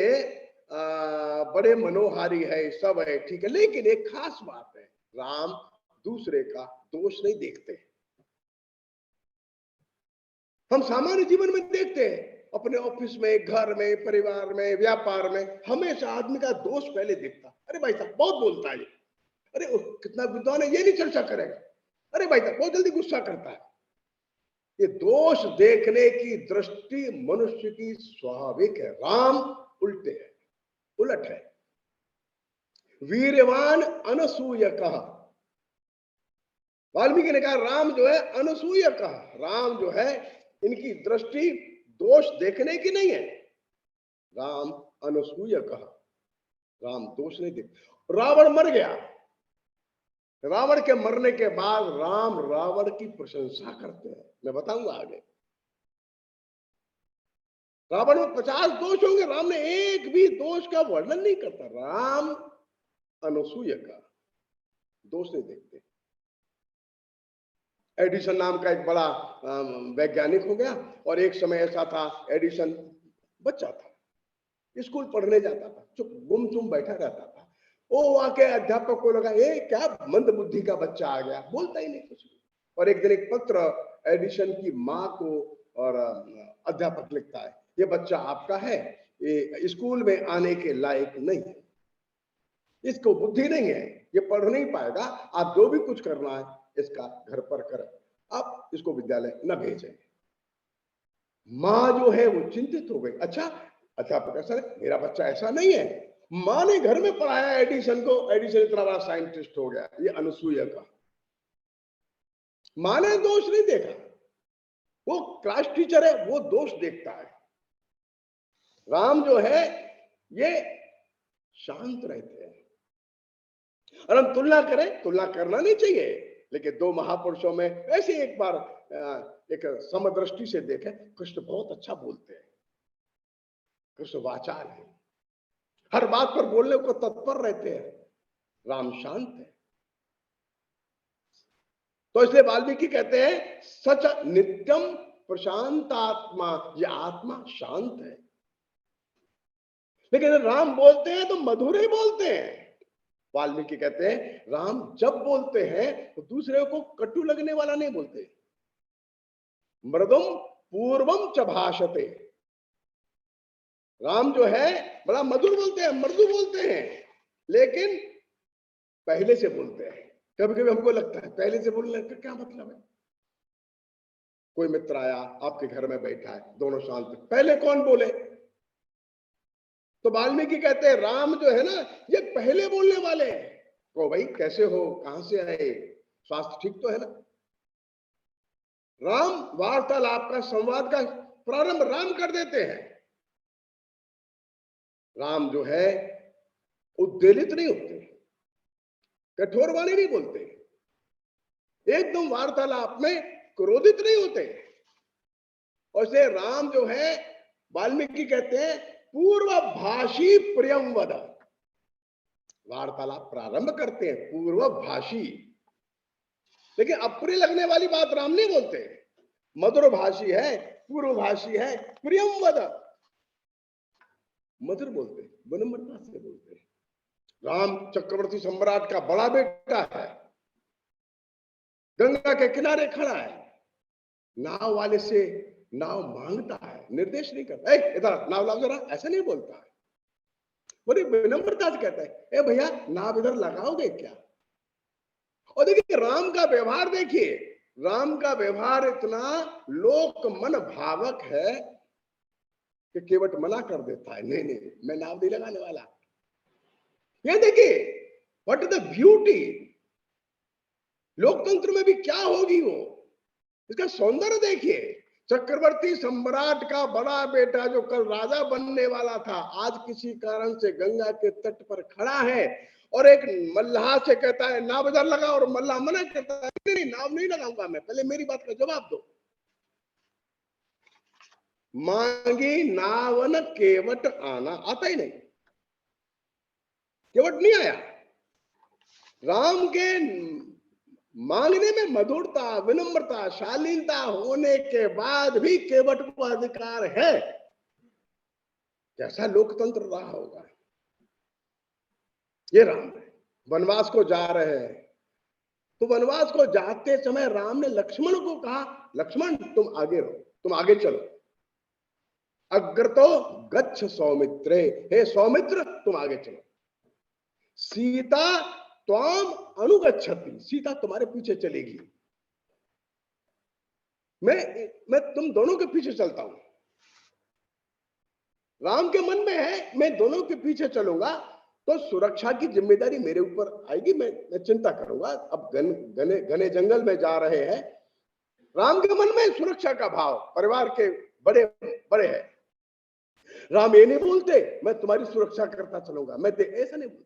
बड़े मनोहारी है, सब है, ठीक है, लेकिन एक खास बात है, राम दूसरे का दोष नहीं देखते। हम सामान्य जीवन में देखते हैं, अपने ऑफिस में, घर में, परिवार में, व्यापार में, हमेशा आदमी का दोष पहले दिखता। अरे भाई साहब बहुत बोलता है, अरे कितना विद्वान है, ये नहीं चर्चा करेगा, अरे भाई साहब बहुत जल्दी गुस्सा करता है। ये दोष देखने की दृष्टि मनुष्य की स्वाभाविक है। राम उल्टे है, उलट है। वीरवान अनसूय कहा, वाल्मीकि ने कहा राम जो है अनसूय कहा, राम जो है इनकी दृष्टि दोष देखने की नहीं है। राम अनसूय कहा, राम दोष नहीं देखते। रावण मर गया, रावण के मरने के बाद राम रावण की प्रशंसा करते हैं। मैं बताऊंगा आगे। रावण में 50 दोष होंगे, राम ने एक भी दोष का वर्णन नहीं करता। राम अनसूय का दोष नहीं देखते। एडिसन नाम का एक बड़ा वैज्ञानिक हो गया, और एक समय ऐसा था, एडिसन बच्चा था, स्कूल पढ़ने जाता था, चुप गुमसुम बैठा रहता था। वो आके अध्यापक को लगा ये क्या मंद बुद्धि का बच्चा आ गया, बोलता ही नहीं कुछ। और एक दिन एक पत्र एडिसन की माँ को और अध्यापक लिखता है, ये बच्चा आपका है, ये स्कूल में आने के लायक नहीं है, इसको बुद्धि नहीं है, ये पढ़ नहीं पाएगा, आप जो भी कुछ करना है इसका घर पर करें, आप इसको विद्यालय न भेजें। माँ जो है वो चिंतित हो गई। अच्छा अध्यापक ऐसा नहीं, मेरा बच्चा ऐसा नहीं है। माँ ने घर में पढ़ाया एडिसन को, एडिसन इतना बड़ा साइंटिस्ट हो गया। ये अनसूया का, माँ ने दोष नहीं देखा, वो क्लास टीचर है, वो दोष देखता है। राम जो है ये शांत रहते हैं। और हम तुलना करें, तुलना करना नहीं चाहिए, लेकिन दो महापुरुषों में ऐसे एक बार एक समदृष्टि से देखें, कृष्ण बहुत अच्छा बोलते हैं, कृष्ण वाचाल है, हर बात पर बोलने को तत्पर रहते हैं। राम शांत है। तो इसलिए वाल्मीकि कहते हैं सच नित्यम प्रशांत आत्मा, ये आत्मा शांत है। लेकिन राम बोलते हैं तो मधुर ही बोलते हैं। वाल्मीकि कहते हैं राम जब बोलते हैं तो दूसरे को कटु लगने वाला नहीं बोलते। मृदुम पूर्वम च भाषते, राम जो है बड़ा मधुर बोलते हैं, मृदु बोलते हैं, लेकिन पहले से बोलते हैं। कभी कभी हमको लगता है पहले से बोलने का क्या मतलब है। कोई मित्र आया आपके घर में बैठा है, दोनों शांत, पहले कौन बोले? तो वाल्मीकि कहते हैं राम जो है ना ये पहले बोलने वाले हैं। तो भाई कैसे हो, कहां से आए, स्वास्थ्य ठीक तो है ना? राम वार्तालाप का, संवाद का प्रारंभ राम कर देते हैं। राम जो है उद्वेलित नहीं होते, कठोर वाणी नहीं बोलते, एकदम वार्तालाप में क्रोधित नहीं होते। और से राम जो है वाल्मीकि कहते हैं पूर्व भाषी प्रियम वद, वार्तालाप प्रारंभ करते हैं पूर्व भाषी, लेकिन अप्रिय लगने वाली बात राम नहीं बोलते। मधुर भाषी है, पूर्व भाषी है, प्रियम वद, मधुर बोलते, विनम्रता से बोलते। राम चक्रवर्ती सम्राट का बड़ा बेटा है, गंगा के किनारे खड़ा है, नाव वाले से नाव मांगता है, निर्देश नहीं करता, इधर नाव लाओ जरा, ऐसा नहीं बोलता है, बड़ी विनम्रता से कहता है, ए भैया नाव इधर लगाओगे क्या? और देखिए राम का व्यवहार, देखिए राम का व्यवहार इतना लोक मन भावक है कि केवट मना कर देता है, नहीं नहीं मैं नाव नहीं लगाने वाला। ये देखिए व्हाट इज द ब्यूटी, लोकतंत्र में भी क्या होगी वो, इसका सौंदर्य देखिए। चक्रवर्ती सम्राट का बड़ा बेटा जो कल राजा बनने वाला था, आज किसी कारण से गंगा के तट पर खड़ा है और एक मल्लाह से कहता है नाव इधर लगा, और मल्लाह मना करता है नहीं नाव नहीं लगाऊंगा मैं, पहले मेरी बात का जवाब दो। मांगी नावन केवट आना, आता ही नहीं, केवट नहीं आया। राम के मांगने में मधुरता, विनम्रता, शालीनता होने के बाद भी केवट को अधिकार है। कैसा लोकतंत्र रहा होगा। ये राम है, वनवास को जा रहे हैं, तो वनवास को जाते समय राम ने लक्ष्मण को कहा, लक्ष्मण तुम आगे रहो, तुम आगे चलो। अग्रतो गच्छ सौमित्रे, हे सौमित्र तुम आगे चलो। सीता त्वाम अनुगच्छति, सीता तुम्हारे पीछे चलेगी, मैं तुम दोनों के पीछे चलता हूं। राम के मन में है मैं दोनों के पीछे चलूंगा तो सुरक्षा की जिम्मेदारी मेरे ऊपर आएगी, मैं चिंता करूंगा। अब घने जंगल में जा रहे हैं, राम के मन में सुरक्षा का भाव परिवार के बड़े बड़े है। राम ये नहीं बोलते मैं तुम्हारी सुरक्षा करता चलूंगा, मैं ऐसा नहीं बोलते।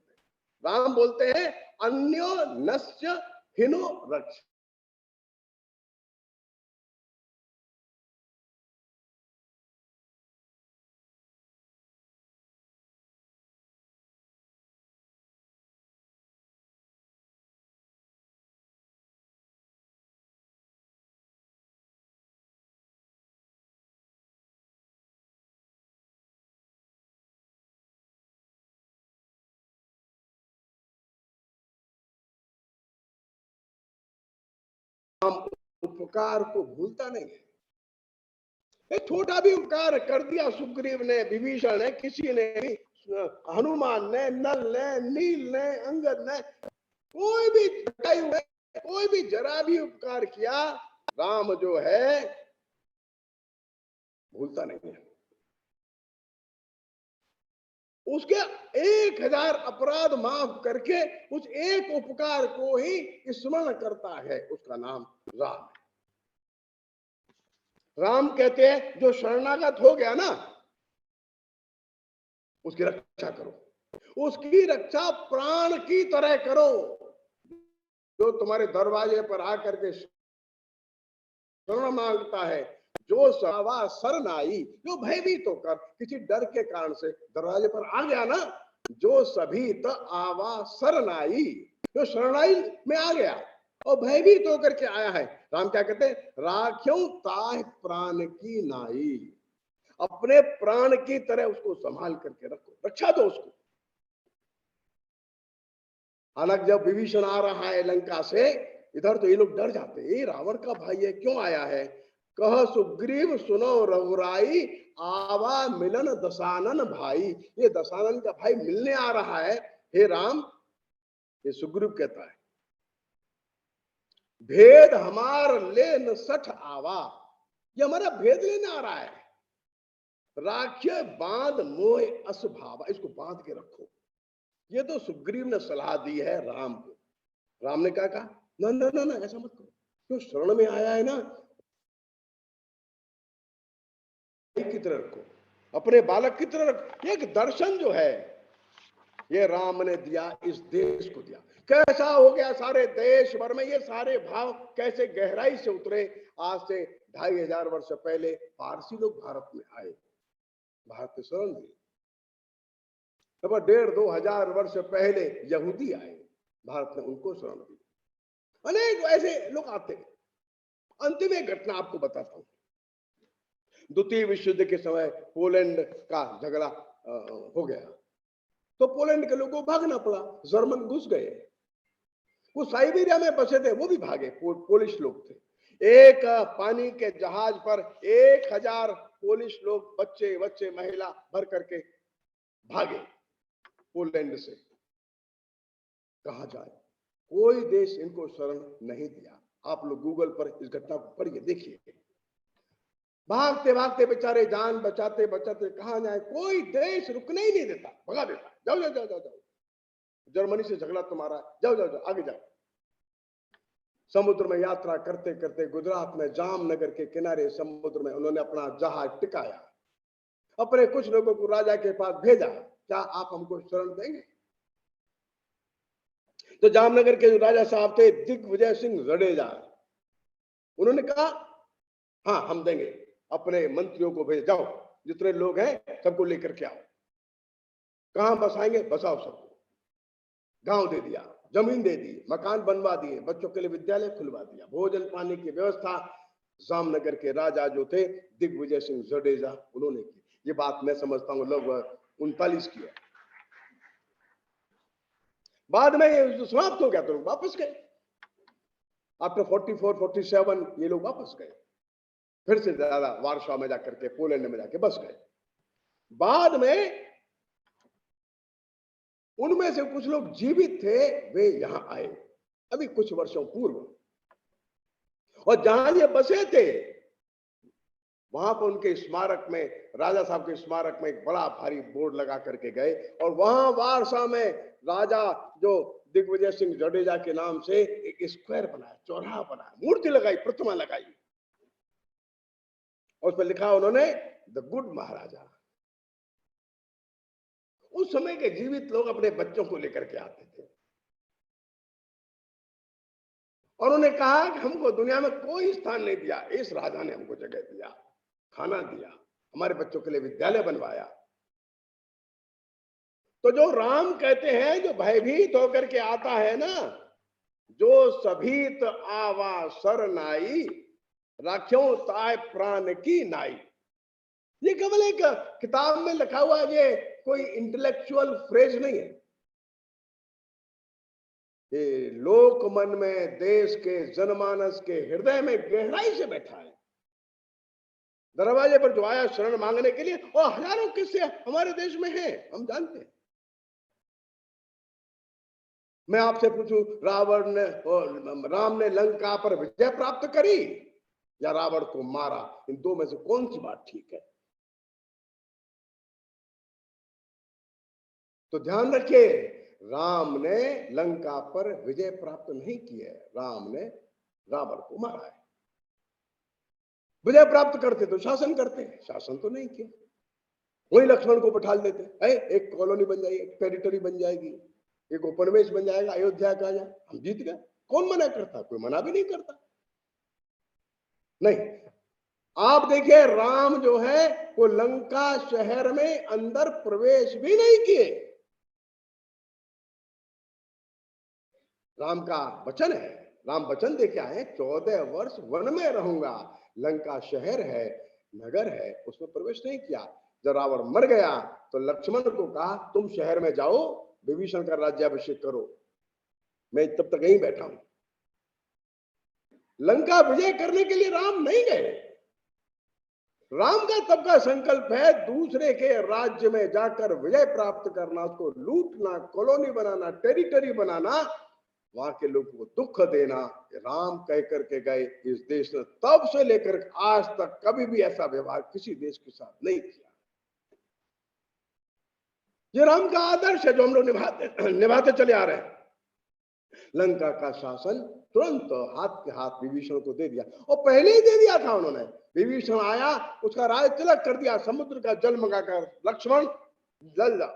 राम बोलते हैं अन्यो नस्य हिनो रक्ष, उपकार को भूलता नहीं है। एक छोटा भी उपकार कर दिया सुग्रीव ने, विभीषण ने, किसी ने भी, हनुमान ने, नल ने, नील ने, अंगद ने, कोई भी कोई भी जरा भी उपकार किया, राम जो है भूलता नहीं है। उसके 1000 अपराध माफ करके उस एक उपकार को ही स्मरण करता है, उसका नाम राम है। राम कहते हैं जो शरणागत हो गया ना उसकी रक्षा करो, उसकी रक्षा प्राण की तरह करो। जो तुम्हारे दरवाजे पर आकर के शरण मांगता है, जो सवा शरणाई, जो भयभीत होकर किसी डर के कारण से दरवाजे पर आ गया ना, जो सभी तो आवा शरणाई, जो शरणाई में आ गया और भयभीत होकर के आया है। राम क्या कहते हैं, राख्यों ताह प्राण की नाई, अपने प्राण की तरह उसको संभाल करके रखो, रक्षा दो उसको। हालांकि जब विभीषण आ रहा है लंका से इधर, तो ये लोग डर जाते, ये रावण का भाई है, क्यों आया है। कह सुग्रीव सुनो रघुराई, आवा मिलन दशानन भाई, ये दशानन का भाई मिलने आ रहा है हे राम। ये सुग्रीव कहता है भेद हमार ले न सठ आवा, ये हमारा भेद लेने आ रहा है। राख्य बांध मोह असभावा, इसको बांध के रखो। ये तो सुग्रीव ने सलाह दी है राम को। राम ने क्या कहा, ना ना ना ना ऐसा मत करो, जो शरण में आया है ना की तरह रखो, अपने बालक की तरह रखो। एक दर्शन जो है ये राम ने दिया, इस देश को दिया। कैसा हो गया सारे देश भर में, ये सारे भाव कैसे गहराई से उतरे। आज से 2500 वर्ष पहले पारसी लोग भारत में आए, भारत में शरण दी। तब 1500-2000 वर्ष पहले यहूदी आए, भारत में उनको शरण दी। अनेक ऐसे लोग आते। अंतिम एक घटना आपको बताता हूं। द्वितीय विश्व युद्ध के समय पोलैंड का झगड़ा हो गया, तो पोलैंड के लोगों को भागना पड़ा, जर्मन घुस गए। वो साइबेरिया में बसे थे, वो भी भागे, पोलिश लोग थे। एक पानी के जहाज पर 1000 पोलिश लोग, बच्चे बच्चे महिला भर करके भागे पोलैंड से। कहा जाए, कोई देश इनको शरण नहीं दिया। आप लोग गूगल पर इस घटना को पढ़िए, देखिए। भागते भागते बेचारे जान बचाते बचाते कहां जाए, कोई देश रुकने ही नहीं देता, भगा देता। जाओ जाओ जाओ जाओ जाओ, जर्मनी से झगड़ा तुम्हारा, जाओ जाओ जाओ, आगे जाओ। समुद्र में यात्रा करते करते गुजरात में जामनगर के किनारे समुद्र में उन्होंने अपना जहाज टिकाया, अपने कुछ लोगों को राजा के पास भेजा, क्या आप हमको शरण देंगे? तो जामनगर के जो राजा साहब थे दिग्विजय सिंह जडेजा, उन्होंने कहा हाँ हम देंगे, अपने मंत्रियों को भेज, जाओ जितने लोग हैं सबको लेकर के आओ, कहां बसाएंगे बसाओ सबको। गांव दे दिया, जमीन दे दी, मकान बनवा दिए, बच्चों के लिए विद्यालय खुलवा दिया, भोजन पानी की व्यवस्था जामनगर के राजा जो थे दिग्विजय सिंह जडेजा उन्होंने की। ये बात मैं समझता हूं लगभग 39 की है। बाद में ये समाप्त हो गया तो लोग वापस गए, आफ्टर 44 47 ये लोग वापस गए, फिर से ज्यादा वार्शा में जाकर के पोलैंड में जाके बस गए। बाद में उनमें से कुछ लोग जीवित थे, वे यहां आए अभी कुछ वर्षों पूर्व, और जहां ये बसे थे वहां पर उनके स्मारक में, राजा साहब के स्मारक में एक बड़ा भारी बोर्ड लगा करके गए, और वहां वारसा में राजा जो दिग्विजय सिंह जडेजा के नाम से एक स्क्वायर बनाया, चौराहा बनाया, मूर्ति लगाई, प्रतिमा लगाई, और उस पर लिखा उन्होंने द गुड महाराजा। उस समय के जीवित लोग अपने बच्चों को लेकर के आते थे, और उन्होंने कहा कि हमको दुनिया में कोई स्थान नहीं दिया, इस राजा ने हमको जगह दिया, खाना दिया, हमारे बच्चों के लिए विद्यालय बनवाया। तो जो राम कहते हैं, जो भयभीत होकर के आता है ना, जो सभीत आवा सर नाई, राख्यों ताय प्राण की नाई, ये केवल एक किताब में लिखा हुआ, ये कोई इंटेलेक्चुअल फ्रेज नहीं है, ये लोक मन में, देश के जनमानस के हृदय में गहराई से बैठा है। दरवाजे पर जो आया शरण मांगने के लिए, और हजारों किस्से हमारे देश में हैं, हम जानते हैं। मैं आपसे पूछूं, राम ने लंका पर विजय प्राप्त करी या रावण को मारा? इन दो में से कौन सी बात ठीक है? तो ध्यान रखिए, राम ने लंका पर विजय प्राप्त नहीं की है, राम ने रावण को मारा है। विजय प्राप्त करते तो शासन करते, शासन तो नहीं किया। वही लक्ष्मण को बैठा देते, एक कॉलोनी बन जाएगी, एक टेरिटरी बन जाएगी, एक उपनिवेश बन जाएगा, अयोध्या का जाए, हम जीत गए। कौन मना करता? कोई मना भी नहीं करता। नहीं, आप देखिए, राम जो है वो लंका शहर में अंदर प्रवेश भी नहीं किए। राम का वचन है, राम वचन दे के आए, 14 वर्ष वन में रहूंगा, लंका शहर है, नगर है, उसमें प्रवेश नहीं किया। जब रावण मर गया तो लक्ष्मण को कहा तुम शहर में जाओ, विभीषण का राज्याभिषेक करो, मैं तब तक यहीं बैठा हूं। लंका विजय करने के लिए राम नहीं गए। राम का तब का संकल्प है दूसरे के राज्य में जाकर विजय प्राप्त करना, उसको लूटना, कॉलोनी बनाना, टेरिटरी बनाना, वहां के लोगों को दुख देना। राम कह करके गए। इस देश ने तब से लेकर आज तक कभी भी ऐसा व्यवहार किसी देश के साथ नहीं किया। ये राम का आदर्श है जो हम लोग निभाते चले आ रहे हैं। लंका का शासन तुरंत हाथ के हाथ विभीषण को दे दिया, और पहले ही दे दिया था उन्होंने। विभीषण आया, उसका राज तिलक कर दिया, समुद्र का जल मंगाकर, लक्ष्मण जल जा,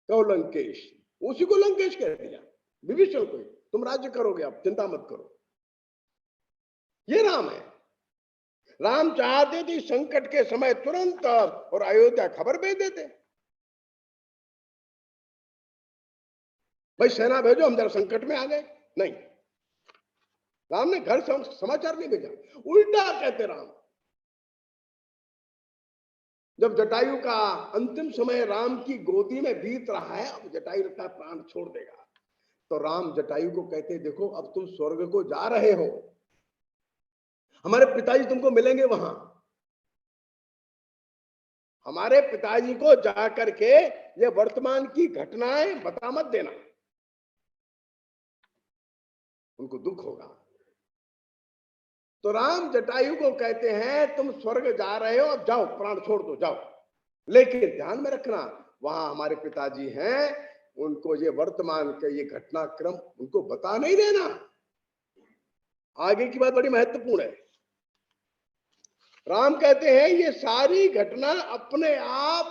कहो लंकेश, उसी को लंकेश कह दिया विभीषण को, तुम राज्य करोगे, अब चिंता मत करो। ये राम है। राम चाहते थे संकट के समय तुरंत और अयोध्या खबर भेज देते, भाई सेना भेजो, हम जरा संकट में आ गए। नहीं, राम ने घर समाचार नहीं भेजा, उल्टा कहते राम। जब जटायु का अंतिम समय राम की गोदी में बीत रहा है, अब जटायु लगता है प्राण छोड़ देगा, तो राम जटायु को कहते देखो अब तुम स्वर्ग को जा रहे हो, हमारे पिताजी तुमको मिलेंगे वहां, हमारे पिताजी को जाकर के ये वर्तमान की घटनाएं बता मत देना, उनको दुख होगा। तो राम जटायु को कहते हैं तुम स्वर्ग जा रहे हो, अब जाओ, प्राण छोड़ दो, जाओ, लेकिन ध्यान में रखना वहां हमारे पिताजी हैं, उनको ये वर्तमान के ये घटनाक्रम उनको बता नहीं देना। आगे की बात बड़ी महत्वपूर्ण है। राम कहते हैं ये सारी घटना अपने आप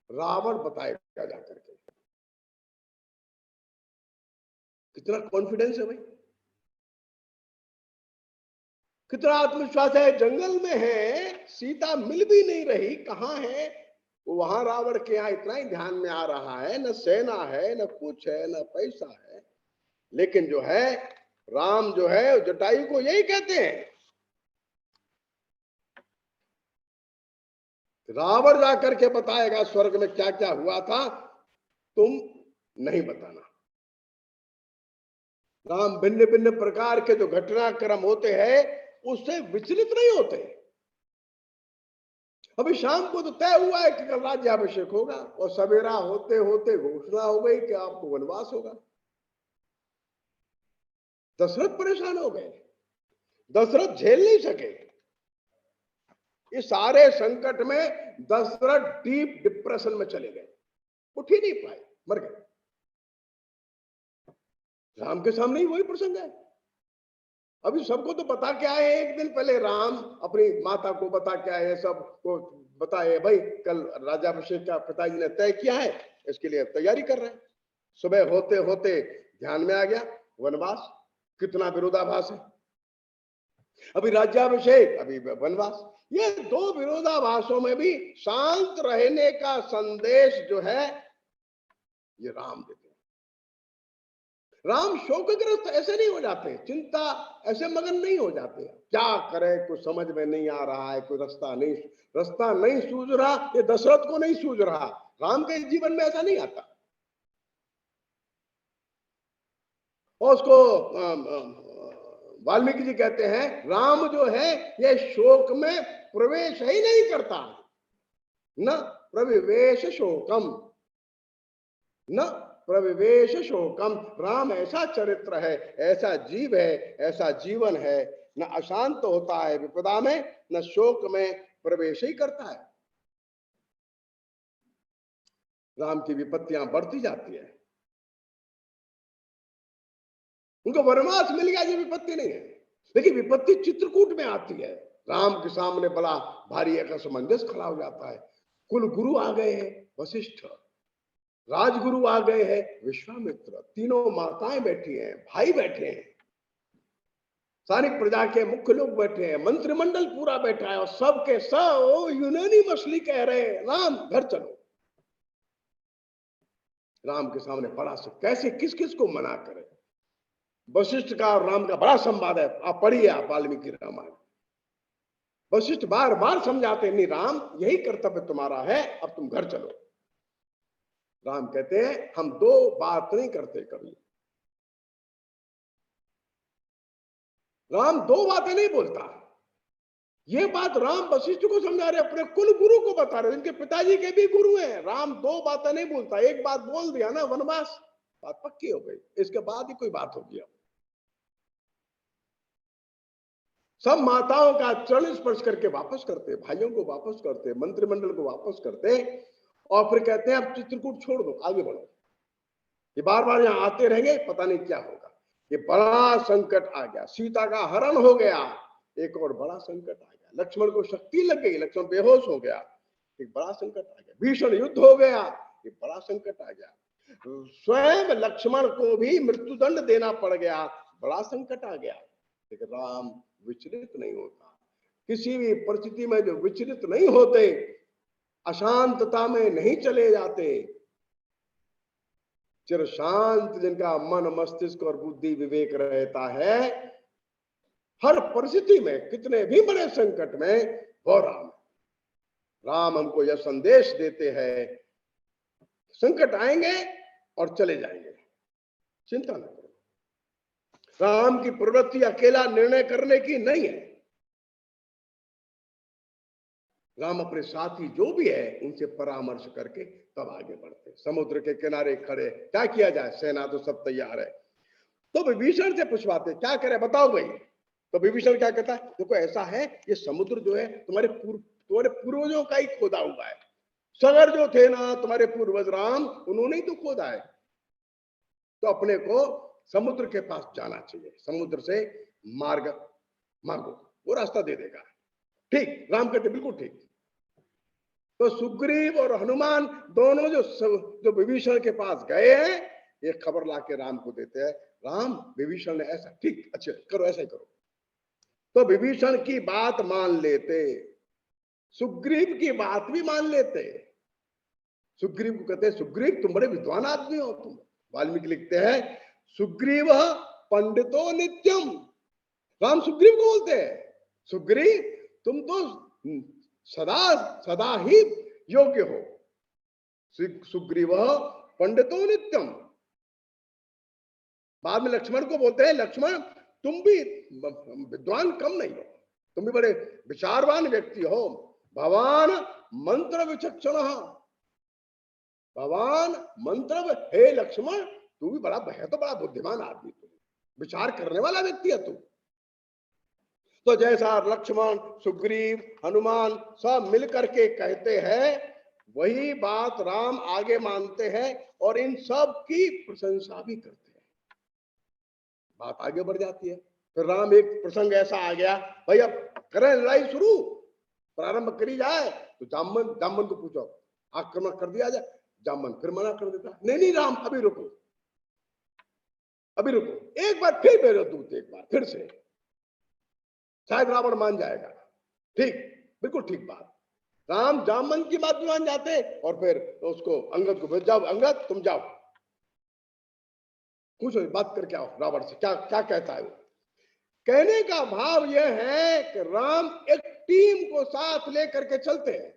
रावण बताएगा जाकर के। कितना कॉन्फिडेंस है भाई, कितना आत्मविश्वास है। जंगल में है, सीता मिल भी नहीं रही, कहां है वो, वहां रावण के यहां इतना ही ध्यान में आ रहा है, न सेना है, न कुछ है, न पैसा है, लेकिन जो है राम जो है जटायु को यही कहते हैं, रावण जाकर के बताएगा स्वर्ग में क्या क्या हुआ था, तुम नहीं बताना। राम भिन्न भिन्न प्रकार के जो घटनाक्रम होते हैं उससे विचलित नहीं होते। अभी शाम को तो तय हुआ है कि कल राज्याभिषेक होगा, और सवेरा होते होते घोषणा हो गई कि आपको वनवास होगा। दशरथ परेशान हो गए, दशरथ झेल नहीं सके। इस सारे संकट में दशरथ डीप डिप्रेशन में चले गए, उठ ही नहीं पाए, मर गए। राम के सामने ही वही प्रसंग है। अभी सबको तो बता के आए, एक दिन पहले राम अपनी माता को बता के आए, सबको बताए भाई कल राज्याभिषेक का पिताजी ने तय किया है, इसके लिए तैयारी कर रहे हैं। सुबह होते होते ध्यान में आ गया वनवास, कितना विरोधाभास है। अभी राज्याभिषेक, अभी वनवास, ये दो विरोधाभासों में भी शांत रहने का संदेश जो है ये राम देते हैं। राम शोकग्रस्त ऐसे नहीं हो जाते, चिंता ऐसे मगन नहीं हो जाते, क्या करे कुछ समझ में नहीं आ रहा है, कोई रास्ता नहीं सूझ रहा। ये दशरथ को नहीं सूझ रहा, राम के जीवन में ऐसा नहीं आता। और उसको वाल्मीकि जी कहते हैं राम जो है ये शोक में प्रवेश ही नहीं करता, न प्रविवेश शोकम, न प्रविवेश शोकम। राम ऐसा चरित्र है, ऐसा जीव है, ऐसा जीवन है, न अशांत होता है विपदा में, न शोक में प्रवेश ही करता है। राम की विपत्तियां बढ़ती जाती है, उनको वनवास मिल गया, ये विपत्ति नहीं है, लेकिन विपत्ति चित्रकूट में आती है। राम के सामने बड़ा भारी एक असमंजस खड़ा हो जाता है। कुल गुरु आ गए हैं वशिष्ठ, राजगुरु आ गए हैं विश्वामित्र, तीनों माताएं बैठी हैं, भाई बैठे हैं, सारी प्रजा के मुख्य लोग बैठे हैं, मंत्रिमंडल पूरा बैठा है, और सबके सब यूनानिमसली कह रहे हैं राम घर चलो। राम के सामने बड़ा सा कैसे किस किस को मना करे। वशिष्ठ का और राम का बड़ा संवाद है, आप पढ़िए आप वाल्मीकि रामायण। वशिष्ठ बार बार समझाते नहीं, राम यही कर्तव्य तुम्हारा है, अब तुम घर चलो। राम कहते हैं हम दो बात नहीं करते कभी। राम दो बातें नहीं बोलता। ये बात राम वशिष्ठ को समझा रहे, अपने कुल गुरु को बता रहे, इनके पिताजी के भी गुरु हैं। राम दो बातें नहीं बोलता, एक बात बोल दिया ना वनवास, बात पक्की हो गई, इसके बाद ही कोई बात होगी। अब सब माताओं का चरण स्पर्श करके वापस करते, भाइयों को वापस करते, मंत्रिमंडल को वापस करते, और फिर कहते हैं अब चित्रकूट छोड़ दो, आगे बढ़ो। ये बार बार यहां आते रहेंगे, पता नहीं क्या होगा। ये बड़ा संकट आ गया, सीता का हरण हो गया, एक और बड़ा संकट आ गया, लक्ष्मण को शक्ति लग गई, लक्ष्मण बेहोश हो गया, एक बड़ा संकट आ गया, भीषण युद्ध हो गया, एक बड़ा संकट आ गया, स्वयं लक्ष्मण को भी मृत्युदंड देना पड़ गया, बड़ा संकट आ गया। लेकिन राम विचलित नहीं होता, किसी भी परिस्थिति में जो विचलित नहीं होते, अशांतता में नहीं चले जाते, चिर शांत जिनका मन मस्तिष्क और बुद्धि विवेक रहता है, हर परिस्थिति में कितने भी बड़े संकट में वो राम। राम हमको यह संदेश देते हैं, संकट आएंगे और चले जाएंगे, चिंता न करो। राम की प्रवृत्ति अकेला निर्णय करने की नहीं है, राम अपने साथी जो भी है उनसे परामर्श करके तब आगे बढ़ते। समुद्र के किनारे खड़े, क्या किया जाए, सेना तो सब तैयार है, तो विभीषण से पूछवाते क्या करे बताओ भाई। तो विभीषण क्या कहता है, देखो ऐसा है ये समुद्र जो है तुम्हारे पूर्वजों का ही खोदा हुआ है, सगर जो थे ना तुम्हारे पूर्वज राम, उन्होंने ही तो खोदा है, तो अपने को समुद्र के पास जाना चाहिए, समुद्र से मार्ग मांगो, वो रास्ता दे देगा। ठीक, राम कहते बिल्कुल ठीक। तो सुग्रीव और हनुमान दोनों जो विभीषण के पास गए हैं, एक खबर लाके राम को देते हैं, राम विभीषण ने ऐसा, ठीक, अच्छा करो, ऐसा ही करो। तो विभीषण की बात मान लेते, सुग्रीव की बात भी मान लेते। सुग्रीव को कहते हैं, सुग्रीव तुम बड़े विद्वान आदमी हो तुम। वाल्मीकि लिखते हैं, सुग्रीव पंडितो नित्यम। राम सुग्रीव को बोलते हैं, सुग्रीव तुम तो सदा सदा ही योग्य हो। सुग्रीव पंडितो नित्यम। बाद में लक्ष्मण को बोलते हैं, लक्ष्मण तुम भी विद्वान कम नहीं हो, तुम भी बड़े विचारवान व्यक्ति हो। भगवान मंत्र विचक्षण, भगवान मंत्र, हे लक्ष्मण तू भी बड़ा है, तो बड़ा बुद्धिमान आदमी, तू विचार करने वाला व्यक्ति है तू। तो जैसा लक्ष्मण, सुग्रीव, हनुमान सब मिलकर के कहते हैं, वही बात राम आगे मानते हैं और इन सब की प्रशंसा भी करते हैं। बात आगे बढ़ जाती है। फिर राम, एक प्रसंग ऐसा आ गया, भाई अब करें लड़ाई शुरू, प्रारंभ करी जाए। तो जामन को पूछो, आक्रमण कर दिया जाए। जामन फिर मना कर देता, नहीं नहीं राम अभी रुको, अभी रुको, एक बार फिर भेजो दूत, एक बार फिर से, शायद रावण मान जाएगा। ठीक, बिल्कुल ठीक बात। राम जामन की बात भी मान जाते और फिर उसको अंगद को भेज, जाओ अंगद तुम जाओ, पूछो बात करके आओ रावण से, क्या क्या कहता है वो। कहने का भाव यह है कि राम एक टीम को साथ लेकर के चलते हैं।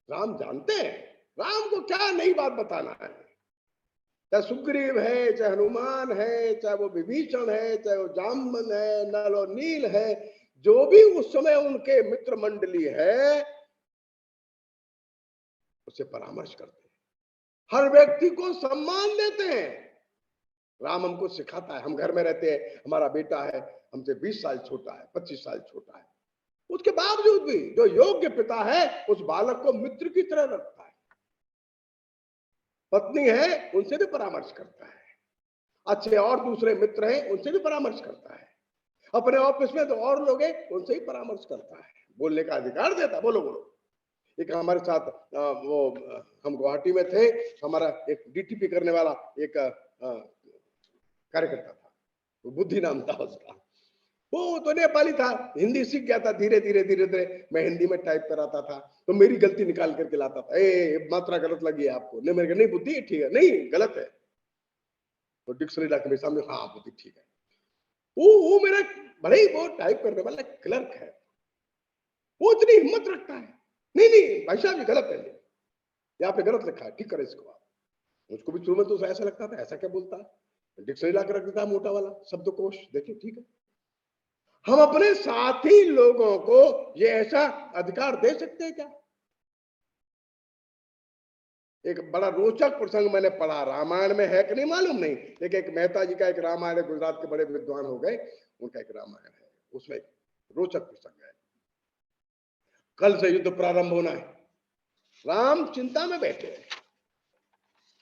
राम जानते हैं राम को क्या नई बात बताना है। चाहे सुग्रीव है, चाहे हनुमान है, चाहे वो विभीषण है, चाहे वो जामन है, नल और नील है, जो भी उस समय उनके मित्र मंडली है, उससे परामर्श करते हैं, हर व्यक्ति को सम्मान देते हैं। राम हमको सिखाता है, हम घर में रहते हैं, हमारा बेटा है हमसे 20 साल छोटा है, 25 साल छोटा है, उसके बावजूद भी जो योग्य पिता है उस बालक को मित्र की तरह रखता है। पत्नी है उनसे भी परामर्श करता है, अच्छे और दूसरे मित्र हैं उनसे भी परामर्श करता है, अपने ऑफिस में तो और लोग हैं उनसे ही परामर्श करता है, बोलने का अधिकार देता है। बोलो बोलो। एक हमारे साथ वो हम गुवाहाटी में थे, हमारा एक डीटीपी करने वाला एक कार्यकर्ता था, वो बुद्धि नाम था उसका, वो तो नेपाली था, हिंदी सीख गया था धीरे धीरे धीरे धीरे। मैं हिंदी में टाइप कराता था तो मेरी गलती निकाल करके लाता था, ए मात्रा गलत लगी है आपको, नहीं मेरे नहीं बुद्धि ठीक है, नहीं गलत है, तो डिक्शनरी ला के मेरे सामने, हाँ बुद्धि ठीक है। वो मेरा भले ही वो टाइप करने वाला क्लर्क है, वो इतनी हिम्मत रखता है, नहीं नहीं भाई साहब ये गलत है, यहाँ पे गलत लिखा है, ठीक करे इसको आप। मुझको भी शुरू में तो ऐसा लगता था, ऐसा क्या बोलता है, डिक्शनरी ला के रख देता है मोटा वाला शब्दकोश, देखिए ठीक है। हम अपने साथी लोगों को ये ऐसा अधिकार दे सकते हैं क्या? एक बड़ा रोचक प्रसंग मैंने पढ़ा, रामायण में है कि नहीं मालूम नहीं, लेकिन एक मेहता जी का एक रामायण है, गुजरात के बड़े विद्वान हो गए, उनका एक रामायण है, उसमें रोचक प्रसंग है। कल से युद्ध प्रारंभ होना है, राम चिंता में बैठे हैं,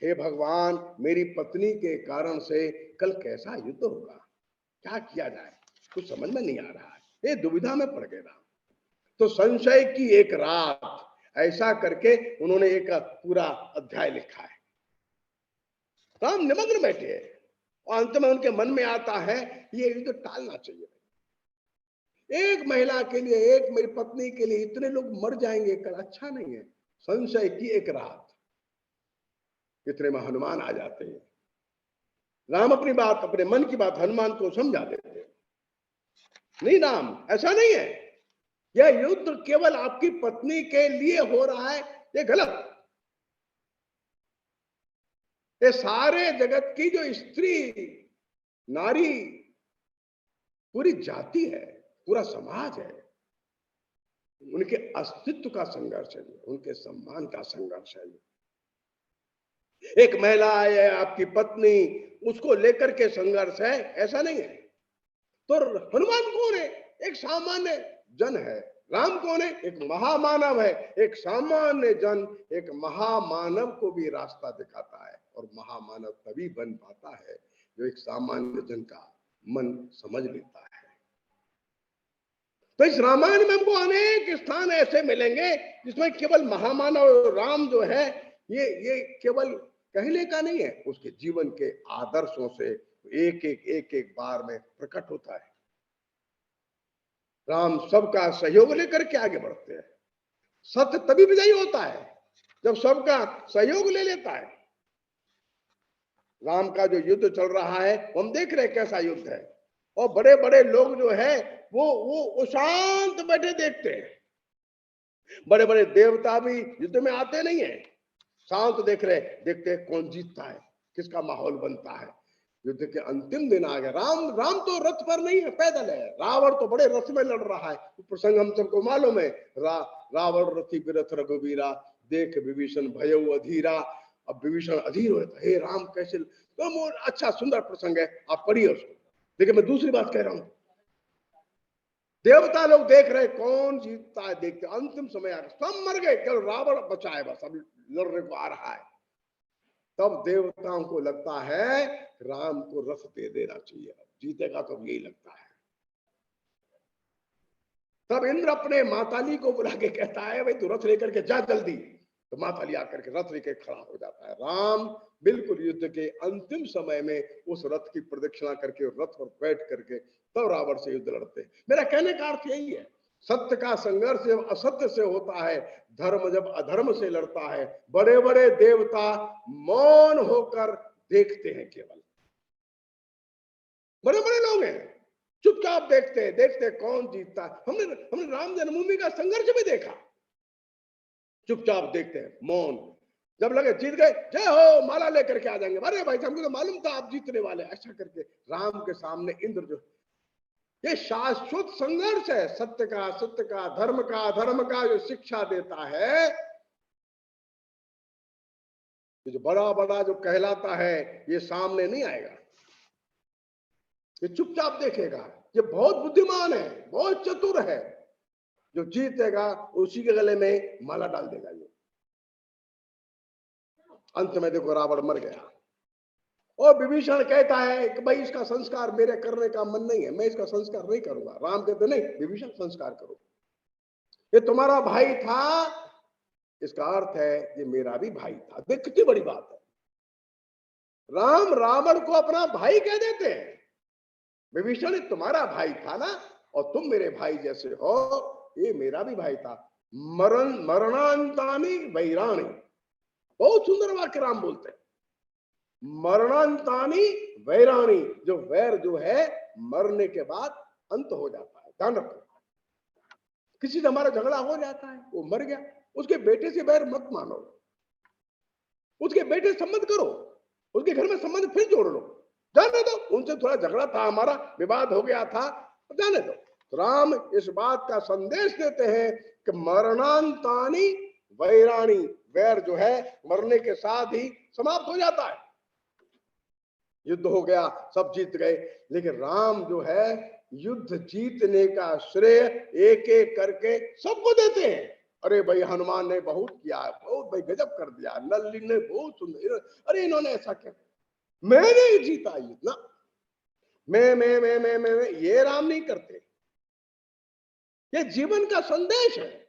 हे भगवान मेरी पत्नी के कारण से कल कैसा युद्ध होगा, क्या किया जाए, कुछ समझ में नहीं आ रहा है, ये दुविधा में पड़ गए राम। तो संशय की एक रात, ऐसा करके उन्होंने एक पूरा अध्याय लिखा है। राम निमग्न बैठे हैं और अंत में उनके मन में आता है ये युद्ध टालना चाहिए, एक महिला के लिए, एक मेरी पत्नी के लिए इतने लोग मर जाएंगे कल, अच्छा नहीं है। संशय की एक रात, इतने में हनुमान आ जाते हैं। राम अपनी बात, अपने मन की बात हनुमान को समझा देते हैं, नहीं राम ऐसा नहीं है, यह युद्ध केवल आपकी पत्नी के लिए हो रहा है, ये गलत। ये सारे जगत की जो स्त्री नारी पूरी जाति है, पूरा समाज है, उनके अस्तित्व का संघर्ष है, उनके सम्मान का संघर्ष है। एक महिला है आपकी पत्नी, उसको लेकर के संघर्ष है, ऐसा नहीं है। तो हनुमान कौन है? एक सामान्य जन है। राम कौन है? एक महामानव है। एक सामान्य जन एक महामानव को भी रास्ता दिखाता है और महामानव तभी बन पाता है जो एक सामान्य जन का मन समझ लेता है। तो इस रामायण में हमको अनेक स्थान ऐसे मिलेंगे जिसमें केवल महामानव राम जो है ये केवल कहने का नहीं है, उसके जीवन के आदर्शों से एक बार में प्रकट होता है। राम सबका सहयोग लेकर के आगे बढ़ते हैं। सत्य तभी विजयी होता है जब सबका सहयोग ले लेता है। राम का जो युद्ध चल रहा है हम देख रहे हैं कैसा युद्ध है, और बड़े बड़े लोग जो है वो शांत बैठे देखते हैं। बड़े बड़े देवता भी युद्ध में आते नहीं है, शांत देख रहे, देखते हैं कौन जीतता है, किसका माहौल बनता है। युद्ध के अंतिम दिन आ गए। राम तो रथ पर नहीं है, पैदल है। रावण तो बड़े रथ में लड़ रहा है। प्रसंग हम सबको मालूम है। रावण रथी बिरथ रघुवीरा, देख विभीषण भयउ अधीरा। अब विभीषण अधीर होता है, हे राम कैसे। तो अच्छा सुंदर प्रसंग है, आप पढ़िए उसको। देखिए मैं दूसरी बात कह रहा हूं, देवता लोग देख रहे कौन जीतता है, देखते अंतिम समय आ गया, सब मर गए, केवल रावण बचा है, बस अब लड़ने को आ रहा है। तब देवताओं को लगता है राम को रथ दे देना चाहिए, जीतेगा तो यही लगता है। तब इंद्र अपने माताली को बुला के कहता है भाई तू रथ लेकर के जा जल्दी। तो माताली आकर के रथ लेकर खड़ा हो जाता है। राम बिल्कुल युद्ध के अंतिम समय में उस रथ की प्रदक्षिणा करके रथ पर बैठ करके तब रावण से युद्ध लड़ते हैं। मेरा कहने का अर्थ यही है, सत्य का संघर्ष जब असत्य से होता है, धर्म जब अधर्म से लड़ता है, बड़े बड़े देवता मौन होकर देखते हैं। केवल बड़े बड़े लोग हैं चुपचाप देखते कौन जीतता है। हमने राम जन्मभूमि का संघर्ष भी देखा, चुपचाप देखते हैं, मौन। जब लगे जीत गए, जय हो माला लेकर के आ जाएंगे, अरे भाई हमको तो मालूम था आप जीतने वाले, ऐसा करके राम के सामने इंद्र जो, ये शाश्वत संघर्ष है सत्य का धर्म का अधर्म का जो शिक्षा देता है। ये जो बड़ा बड़ा जो कहलाता है ये सामने नहीं आएगा, ये चुपचाप देखेगा। ये बहुत बुद्धिमान है, बहुत चतुर है, जो जीतेगा उसी के गले में माला डाल देगा। ये अंत में देखो रावण मर गया, और विभीषण कहता है कि भाई इसका संस्कार मेरे करने का मन नहीं है, मैं इसका संस्कार नहीं करूंगा। राम कहते नहीं, विभीषण संस्कार करो, ये तुम्हारा भाई था, इसका अर्थ है ये मेरा भी भाई था। देख कितनी बड़ी बात है, राम रावण को अपना भाई कह देते हैं। विभीषण तुम्हारा भाई था ना, और तुम मेरे भाई जैसे हो, ये मेरा भी भाई था। मरणांतानी वैराणी, बहुत सुंदर वाक्य राम बोलते हैं। मरणांतानी वैराणी, जो वैर जो है मरने के बाद अंत हो जाता है। ध्यान रखो, किसी से हमारा झगड़ा हो जाता है, वो मर गया, उसके बेटे से वैर मत मानो, उसके बेटे से संबंध करो, उसके घर में संबंध फिर जोड़ लो, जाने दो। उनसे थोड़ा झगड़ा था, हमारा विवाद हो गया था, जाने दो। राम इस बात का संदेश देते हैं कि मरणांतानी वैराणी, वैर जो है मरने के साथ ही समाप्त हो जाता है। युद्ध हो गया, सब जीत गए, लेकिन राम जो है युद्ध जीतने का श्रेय एक एक करके सबको देते हैं। अरे भाई हनुमान ने बहुत किया, बहुत भाई गजब कर दिया, नल्ली ने बहुत सुंदर, अरे इन्होंने ऐसा किया, मैंने जीता युद्ध ना, मैं ये राम नहीं करते। ये जीवन का संदेश है।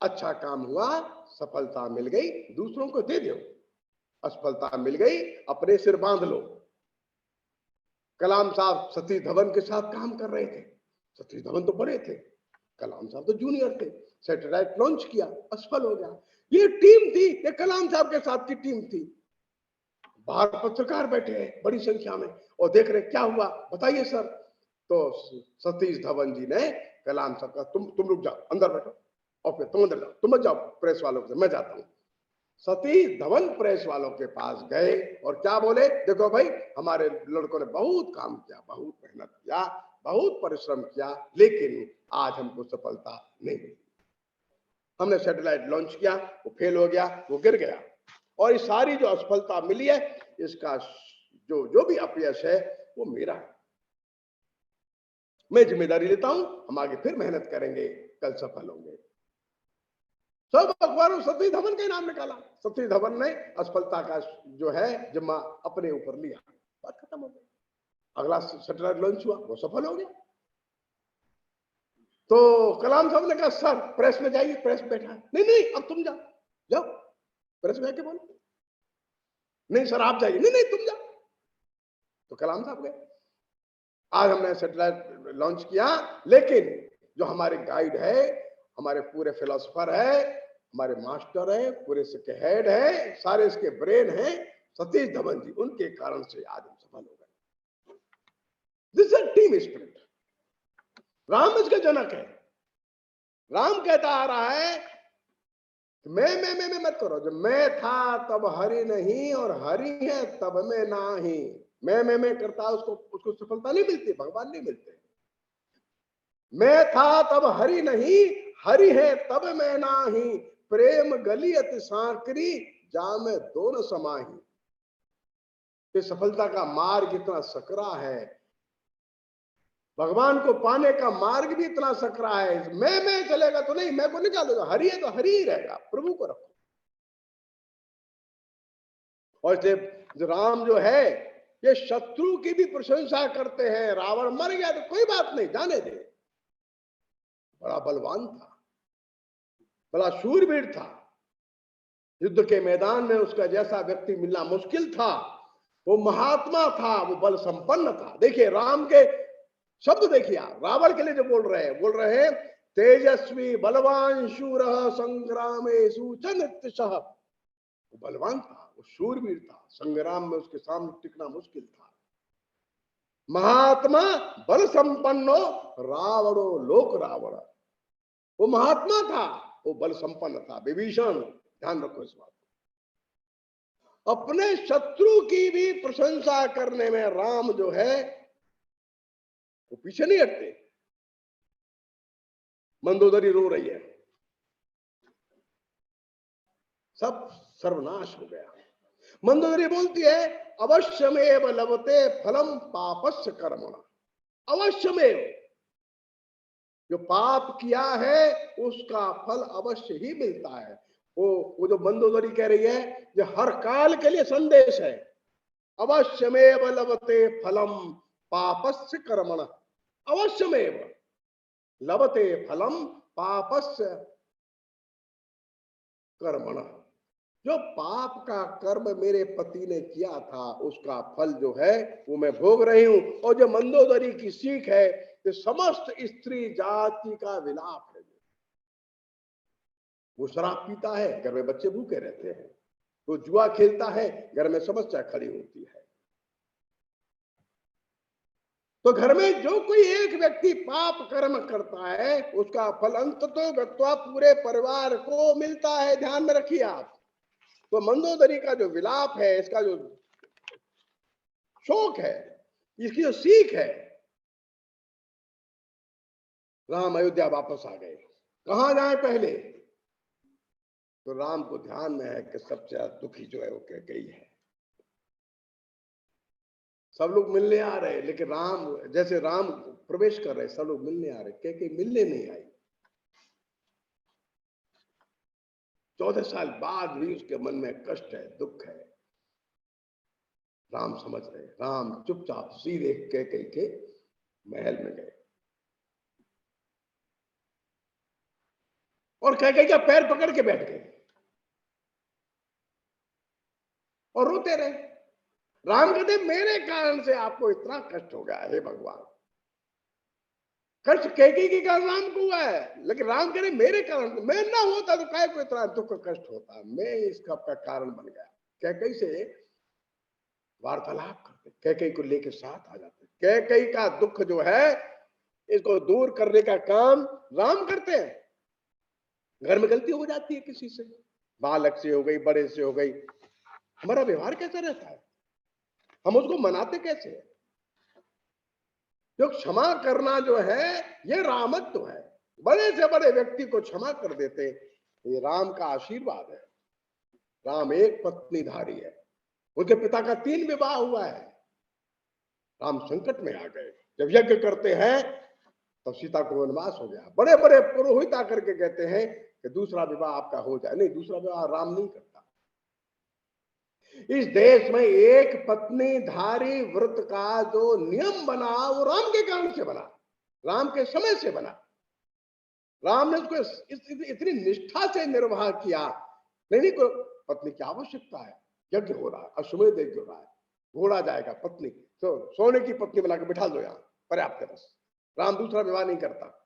अच्छा काम हुआ, सफलता मिल गई, दूसरों को दे दो। असफलता मिल गई, अपने सिर बांध लो। कलाम साहब सतीश धवन के साथ काम कर रहे थे। सतीश धवन तो बड़े थे, कलाम साहब तो जूनियर थे। सैटेलाइट लॉन्च किया, असफल हो गया। ये टीम थी, ये कलाम साहब के साथ की टीम थी। बाहर पत्रकार बैठे हैं बड़ी संख्या में, और देख रहे क्या हुआ, बताइए सर। तो सतीश धवन जी ने कलाम साहब का, तुम रुक जाओ, अंदर बैठो, और फिर तुम अंदर जाओ, तुम मत जाओ प्रेस वालों से, मैं जाता हूं। सतीश धवन प्रेस वालों के पास गए और क्या बोले, देखो भाई हमारे लड़कों ने बहुत काम किया, बहुत मेहनत किया, बहुत परिश्रम किया, लेकिन आज हमको सफलता नहीं मिली। हमने सैटेलाइट लॉन्च किया, वो फेल हो गया, वो गिर गया, और ये सारी जो असफलता मिली है, इसका जो भी अपयश है वो मेरा है। मैं जिम्मेदारी लेता हूं, हम आगे फिर मेहनत करेंगे, कल सफल होंगे। सब अखबारों सती धवन का नाम निकाला। सती धवन ने असफलता का जो है जिम्मा अपने ऊपर लिया, बात खत्म हो गई। अगला सैटेलाइट लॉन्च हुआ, वो सफल हो गया। तो कलाम साहब ने कहा सर प्रेस में जाइए, प्रेस बैठा। नहीं नहीं अब तुम जाओ, जाओ प्रेस में जाके बोलो। नहीं सर आप जाइए। नहीं नहीं तुम जाओ। तो कलाम साहब गए। आज हमने सैटेलाइट लॉन्च किया, लेकिन जो हमारे गाइड है, हमारे पूरे फिलोसोफर है, हमारे मास्टर है, पूरे इसके हेड है, सारे इसके ब्रेन है, सतीश धवन जी, उनके कारण से आज हम सफल हो गए। This is team spirit. Ram इसका जनक है। राम कहता आ रहा है मैं मत करो। जब मैं था तब हरि नहीं, और हरि है तब मैं नाही। मैं करता उसको सफलता नहीं मिलती, भगवान नहीं मिलते। मैं था तब हरि नहीं, हरि है तब मैं नाही। प्रेम गलियत सांकरी, जामे दोनों समाही। ये सफलता का मार्ग इतना सकरा है, भगवान को पाने का मार्ग भी इतना सकरा है। मैं चलेगा तो नहीं, मैं को निकालेगा। हरि है तो हरि ही रहेगा, प्रभु को रखो। और इसलिए राम जो है ये शत्रु की भी प्रशंसा करते हैं। रावण मर गया तो कोई बात नहीं, जाने दे। बड़ा बलवान था, बड़ा शूरवीर था। युद्ध के मैदान में उसका जैसा व्यक्ति मिलना मुश्किल था। वो महात्मा था, वो बल संपन्न था। देखिए राम के शब्द देखिए, रावण के लिए जो बोल रहे हैं तेजस्वी बलवान शूर संग्रामेषु च नित्यशः। वो बलवान था, वो शूरवीर था, संग्राम में उसके सामने टिकना मुश्किल था। महात्मा बल संपन्नो रावणो लोक रावण। वो महात्मा था, वो बल संपन्न था। विभीषण, ध्यान रखो इस बात को। अपने शत्रु की भी प्रशंसा करने में राम जो है वो पीछे नहीं हटते। मंदोदरी रो रही है, सब सर्वनाश हो गया। मंदोदरी बोलती है अवश्यमेव लभते फलम पापस्य कर्मणा। अवश्यमेव, जो पाप किया है उसका फल अवश्य ही मिलता है। वो जो मंदोदरी कह रही है, जो हर काल के लिए संदेश है। अवश्यमेव लभते फलम पापस्य कर्मणा। अवश्यमेव लभते फलम पापस्य कर्मणा। जो पाप का कर्म मेरे पति ने किया था उसका फल जो है वो मैं भोग रही हूं। और जो मंदोदरी की सीख है कि समस्त स्त्री जाति का विलाप है। वो शराब पीता है, घर में बच्चे भूखे रहते हैं। वो जुआ खेलता है, घर में समस्या खड़ी होती है। तो घर में जो कोई एक व्यक्ति पाप कर्म करता है उसका फल अंततो गत्वा पूरे परिवार को मिलता है। ध्यान में रखिए आप। तो मंदोदरी का जो विलाप है, इसका जो शोक है, इसकी जो सीख है, राम अयोध्या वापस आ गए। कहां जाए पहले? तो राम को ध्यान में है कि सबसे ज्यादा दुखी जो है वो कैकेयी है। सब लोग मिलने आ रहे, लेकिन जैसे राम प्रवेश कर रहे, सब लोग मिलने आ रहे, कैकेयी मिलने नहीं आई। 14 साल बाद भी उसके मन में कष्ट है, दुख है। राम समझ रहे। राम चुपचाप सीधे कैकेयी के महल में गए और कैकेयी का पैर पकड़ के बैठ गए और रोते रहे। राम कहते मेरे कारण से आपको इतना कष्ट हो गया है भगवान। कष्ट कैकेयी के कारण राम को हुआ है, लेकिन राम कह रहे मेरे कारण, मैं ना होता तो काय को इतना दुख कष्ट होता। मैं इसका कारण बन गया। कैकेयी से वार्तालाप करते, कैकेयी को लेकर साथ आ जाते। कैकेयी का दुख जो है इसको दूर करने का काम राम करते हैं। घर में गलती हो जाती है किसी से, बालक से हो गई, बड़े से हो गई, हमारा व्यवहार कैसा रहता है, हम उसको मनाते कैसे हैं? जो क्षमा करना जो है ये रामत्व है। बड़े से बड़े व्यक्ति को क्षमा कर देते, ये राम का आशीर्वाद है। राम एक पत्नीधारी है, उनके पिता का 3 विवाह हुआ है। राम संकट में आ गए, जब यज्ञ करते हैं तब सीता को वनवास हो गया। बड़े बड़े पुरोहित आकर के कहते हैं कि दूसरा विवाह आपका हो जाए। नहीं, दूसरा विवाह राम नहीं करता। इस देश में एक पत्नी धारी व्रत का जो नियम बना वो राम के कारण से बना, राम के समय से बना। राम ने उसको इतनी निष्ठा से निर्वाह किया। नहीं, कोई पत्नी की आवश्यकता है, यज्ञ हो रहा है, अश्वमेध यज्ञ हो रहा है, घोड़ा जाएगा, पत्नी तो सोने की पत्नी बना के बिठा दो, यहां पर्याप्त है बस। राम दूसरा विवाह नहीं करता।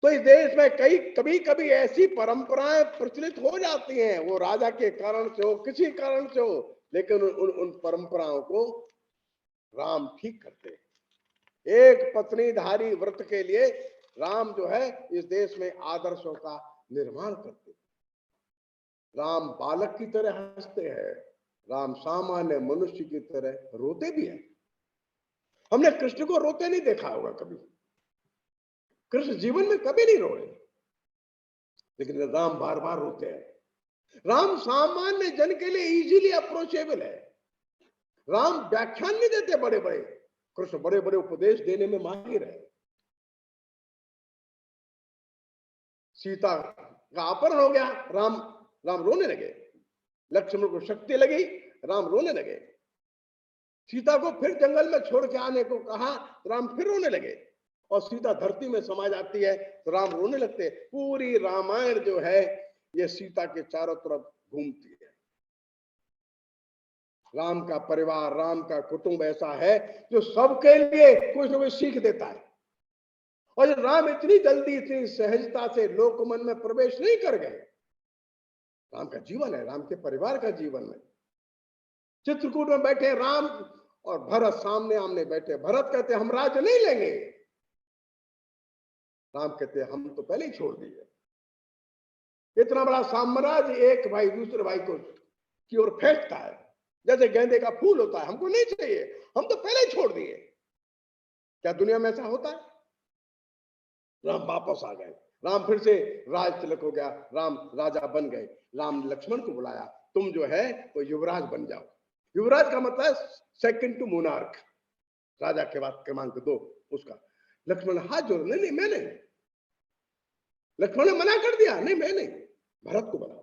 तो इस देश में कभी कभी ऐसी परंपराएं प्रचलित हो जाती हैं, वो राजा के कारण से हो, किसी कारण से हो, लेकिन उन परंपराओं को राम ठीक करते हैं। एक पत्नीधारी व्रत के लिए राम जो है इस देश में आदर्शों का निर्माण करते हैं। राम बालक की तरह हंसते हैं, राम सामान्य मनुष्य की तरह रोते भी हैं। हमने कृष्ण को रोते नहीं देखा होगा कभी, कृष्ण जीवन में कभी नहीं रोए, लेकिन राम बार बार रोते हैं। राम सामान्य जन के लिए इजीली अप्रोचेबल है। राम व्याख्यान नहीं देते बड़े बड़े, कृष्ण बड़े बड़े उपदेश देने में माहिर है। सीता का अपहरण हो गया, राम रोने लगे। लक्ष्मण को शक्ति लगी, राम रोने लगे। सीता को फिर जंगल में छोड़ के आने को कहा, राम फिर रोने लगे। और सीता धरती में समा जाती है तो राम रोने लगते। पूरी रामायण जो है ये सीता के चारों तरफ घूमती है। राम का परिवार, राम का कुटुंब ऐसा है जो सबके लिए कुछ न कुछ सीख देता है। और जब राम इतनी जल्दी इतनी सहजता से लोकमन में प्रवेश नहीं कर गए, राम का जीवन है, राम के परिवार का जीवन है। चित्रकूट में बैठे राम और भरत सामने आमने बैठे। भरत कहते हम राज्य नहीं लेंगे, राम कहते हम तो पहले ही छोड़ दिए। इतना बड़ा साम्राज्य एक भाई दूसरे भाई को की ओर फेंकता है जैसे गेंदे का फूल होता है, हमको नहीं चाहिए, हम तो पहले ही छोड़ दिए। क्या दुनिया में ऐसा होता है? राम वापस आ गए, राम फिर से राज तिलक हो गया, राम राजा बन गए। राम ने लक्ष्मण को बुलाया, तुम जो है वो युवराज बन जाओ। युवराज का मतलब सेकंड टू मोनार्क, राजा के बाद क्रमांक 2 उसका। लक्ष्मण हाथ जोड़, नहीं मैं नहीं। लक्ष्मण ने मना कर दिया, नहीं मैं नहीं, भरत को बनाओ।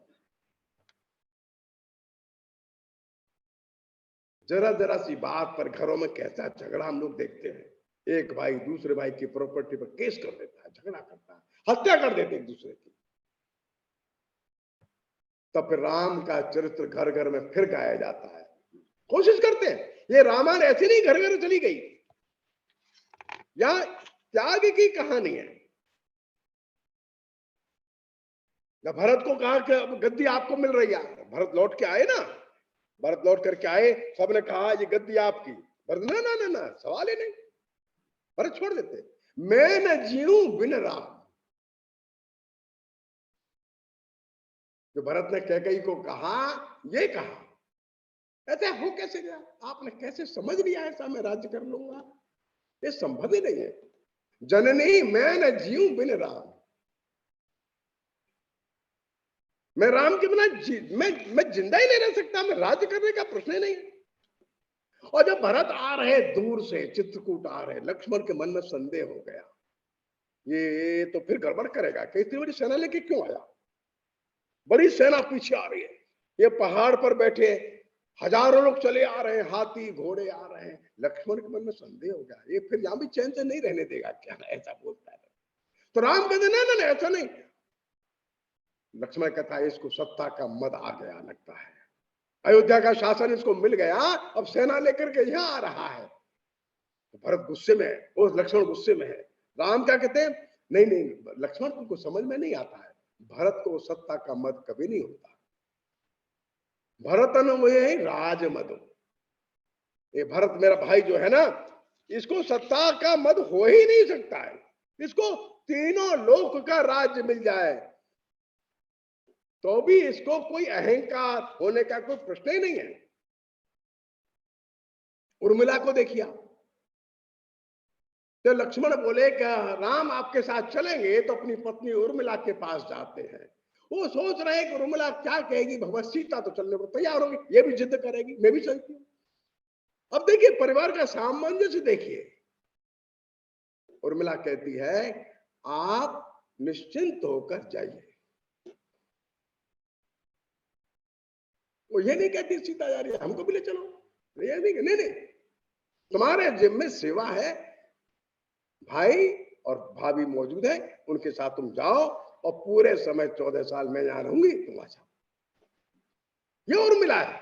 जरा जरा सी बात पर घरों में कैसा झगड़ा हम लोग देखते हैं। एक भाई दूसरे भाई की प्रॉपर्टी पर केस कर देता है, झगड़ा करता है, हत्या कर देते एक दूसरे की। तब फिर राम का चरित्र घर घर में फिर गाया जाता है। कोशिश करते हैं, ये रामायण ऐसे नहीं घर घर चली गई, यहां त्याग की कहानी है। जब भरत को कहा कि गद्दी आपको मिल रही है, भरत लौट के आए ना, भरत लौट करके आए, सबने कहा ये गद्दी आपकी। भरत ना ना ना ना, सवाल ही नहीं, भरत छोड़ देते। मैं न जीऊं बिन राम। जो भरत ने कैकेयी को कहा, ये कहा, ऐसा हो कैसे गया? आपने कैसे समझ लिया ऐसा मैं राज्य कर लूंगा? ये संभव ही नहीं है। जननी मैं न जीऊं बिन राम, मैं राम के बिना मैं जिंदा ही नहीं रह सकता, मैं राज्य करने का प्रश्न ही नहीं। और जब भरत आ रहे दूर से, चित्रकूट आ रहे, लक्ष्मण के मन में संदेह हो गया, ये तो फिर गड़बड़ करेगा कि इतनी बड़ी सेना लेके क्यों आया? बड़ी सेना पीछे आ रही है, ये पहाड़ पर बैठे हजारों लोग चले आ रहे हैं, हाथी घोड़े आ रहे हैं। लक्ष्मण के मन में संदेह हो गया, ये फिर यहां भी चैन से नहीं रहने देगा क्या? ऐसा बोलता है। तो राम कहते ना ना ऐसा नहीं। लक्ष्मण कहता है इसको सत्ता का मद आ गया लगता है, अयोध्या का शासन इसको मिल गया, अब सेना लेकर के यहां आ रहा है। तो भरत गुस्से में है, वो लक्ष्मण गुस्से में है। राम क्या कहते हैं, नहीं नहीं लक्ष्मण तुमको समझ में नहीं आता है, भरत को सत्ता का मद कभी नहीं होता। भरत है राजमद, ये भरत मेरा भाई जो है ना, इसको सत्ता का मद हो ही नहीं सकता है। इसको तीनों लोक का राज्य मिल जाए तो भी इसको कोई अहंकार होने का कोई प्रश्न ही नहीं है। उर्मिला को देखिए, तो लक्ष्मण बोले कि राम आपके साथ चलेंगे, तो अपनी पत्नी उर्मिला के पास जाते हैं। वो सोच रहे हैं कि उर्मिला क्या कहेगी, भगवत सीता तो चलने को तैयार होगी, ये भी जिद करेगी, मैं भी चलती हूँ। अब देखिए परिवार का सामंजस्य देखिए। उर्मिला कहती है आप निश्चिंत होकर जाइए। वो ये नहीं कहती सीता जा रही है हमको भी ले चलो, ये नहीं नहीं, तुम्हारे जिम्मे में सेवा है, भाई और भाभी मौजूद है, उनके साथ तुम जाओ और पूरे समय 14 साल मैं यहां रहूंगी, तुम आ जाओ। ये और मिला है।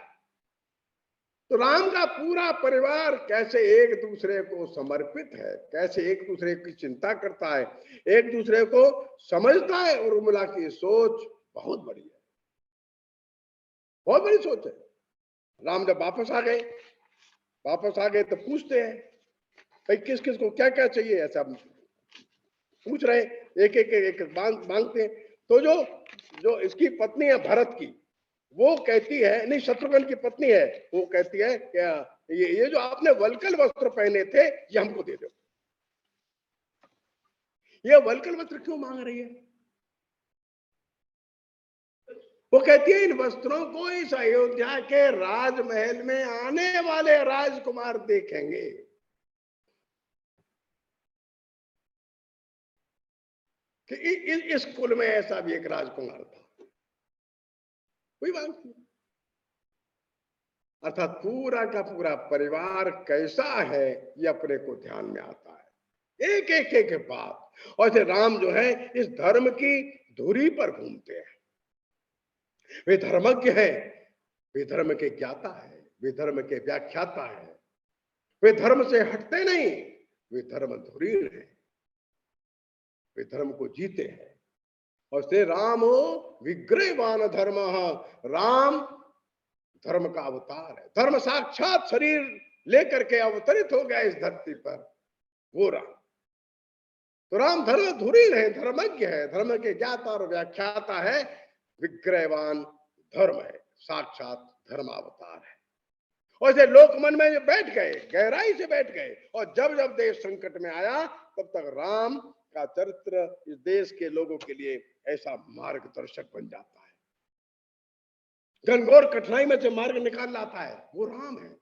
तो राम का पूरा परिवार कैसे एक दूसरे को समर्पित है, कैसे एक दूसरे की चिंता करता है, एक दूसरे को समझता है। और उर्मिला की सोच बहुत बड़ी है, बहुत बड़ी सोच है। राम जब वापस आ गए तो पूछते हैं भाई किस किस को क्या क्या चाहिए, ऐसा पूछ रहे, एक एक एक मांगते हैं। तो जो इसकी पत्नी है भरत की, वो कहती है, नहीं शत्रुघ्न की पत्नी है, वो कहती है क्या ये जो आपने वल्कल वस्त्र पहने थे ये हमको दे दो। ये वल्कल वस्त्र क्यों मांग रही है? वो कहती है इन वस्त्रों को इस अयोध्या के राजमहल में आने वाले राजकुमार देखेंगे। कि इस कुल में ऐसा भी एक राजकुमार था, कोई बात नहीं। अर्थात पूरा का पूरा परिवार कैसा है ये अपने को ध्यान में आता है, एक एक एक बात। और जैसे राम जो है इस धर्म की धुरी पर घूमते हैं, वे धर्मज्ञ है, वे धर्म के ज्ञाता है, वे धर्म के व्याख्याता है, वे धर्म से हटते नहीं, वे धर्म धुरीण है, वे धर्म को जीते हैं। और श्री राम विग्रहवान धर्म, राम धर्म का अवतार है, धर्म साक्षात शरीर लेकर के अवतरित हो गया इस धरती पर, वो राम। तो राम धर्म धुरीण है, धर्मज्ञ है, धर्म के ज्ञाता और व्याख्याता है, विग्रहवान धर्म है, साक्षात धर्मावतार है। और जैसे लोक मन में बैठ गए, गहराई से बैठ गए, और जब जब देश संकट में आया तब तक राम का चरित्र इस देश के लोगों के लिए ऐसा मार्गदर्शक बन जाता है, घनघोर कठिनाई में से मार्ग निकाल लाता है, वो राम है।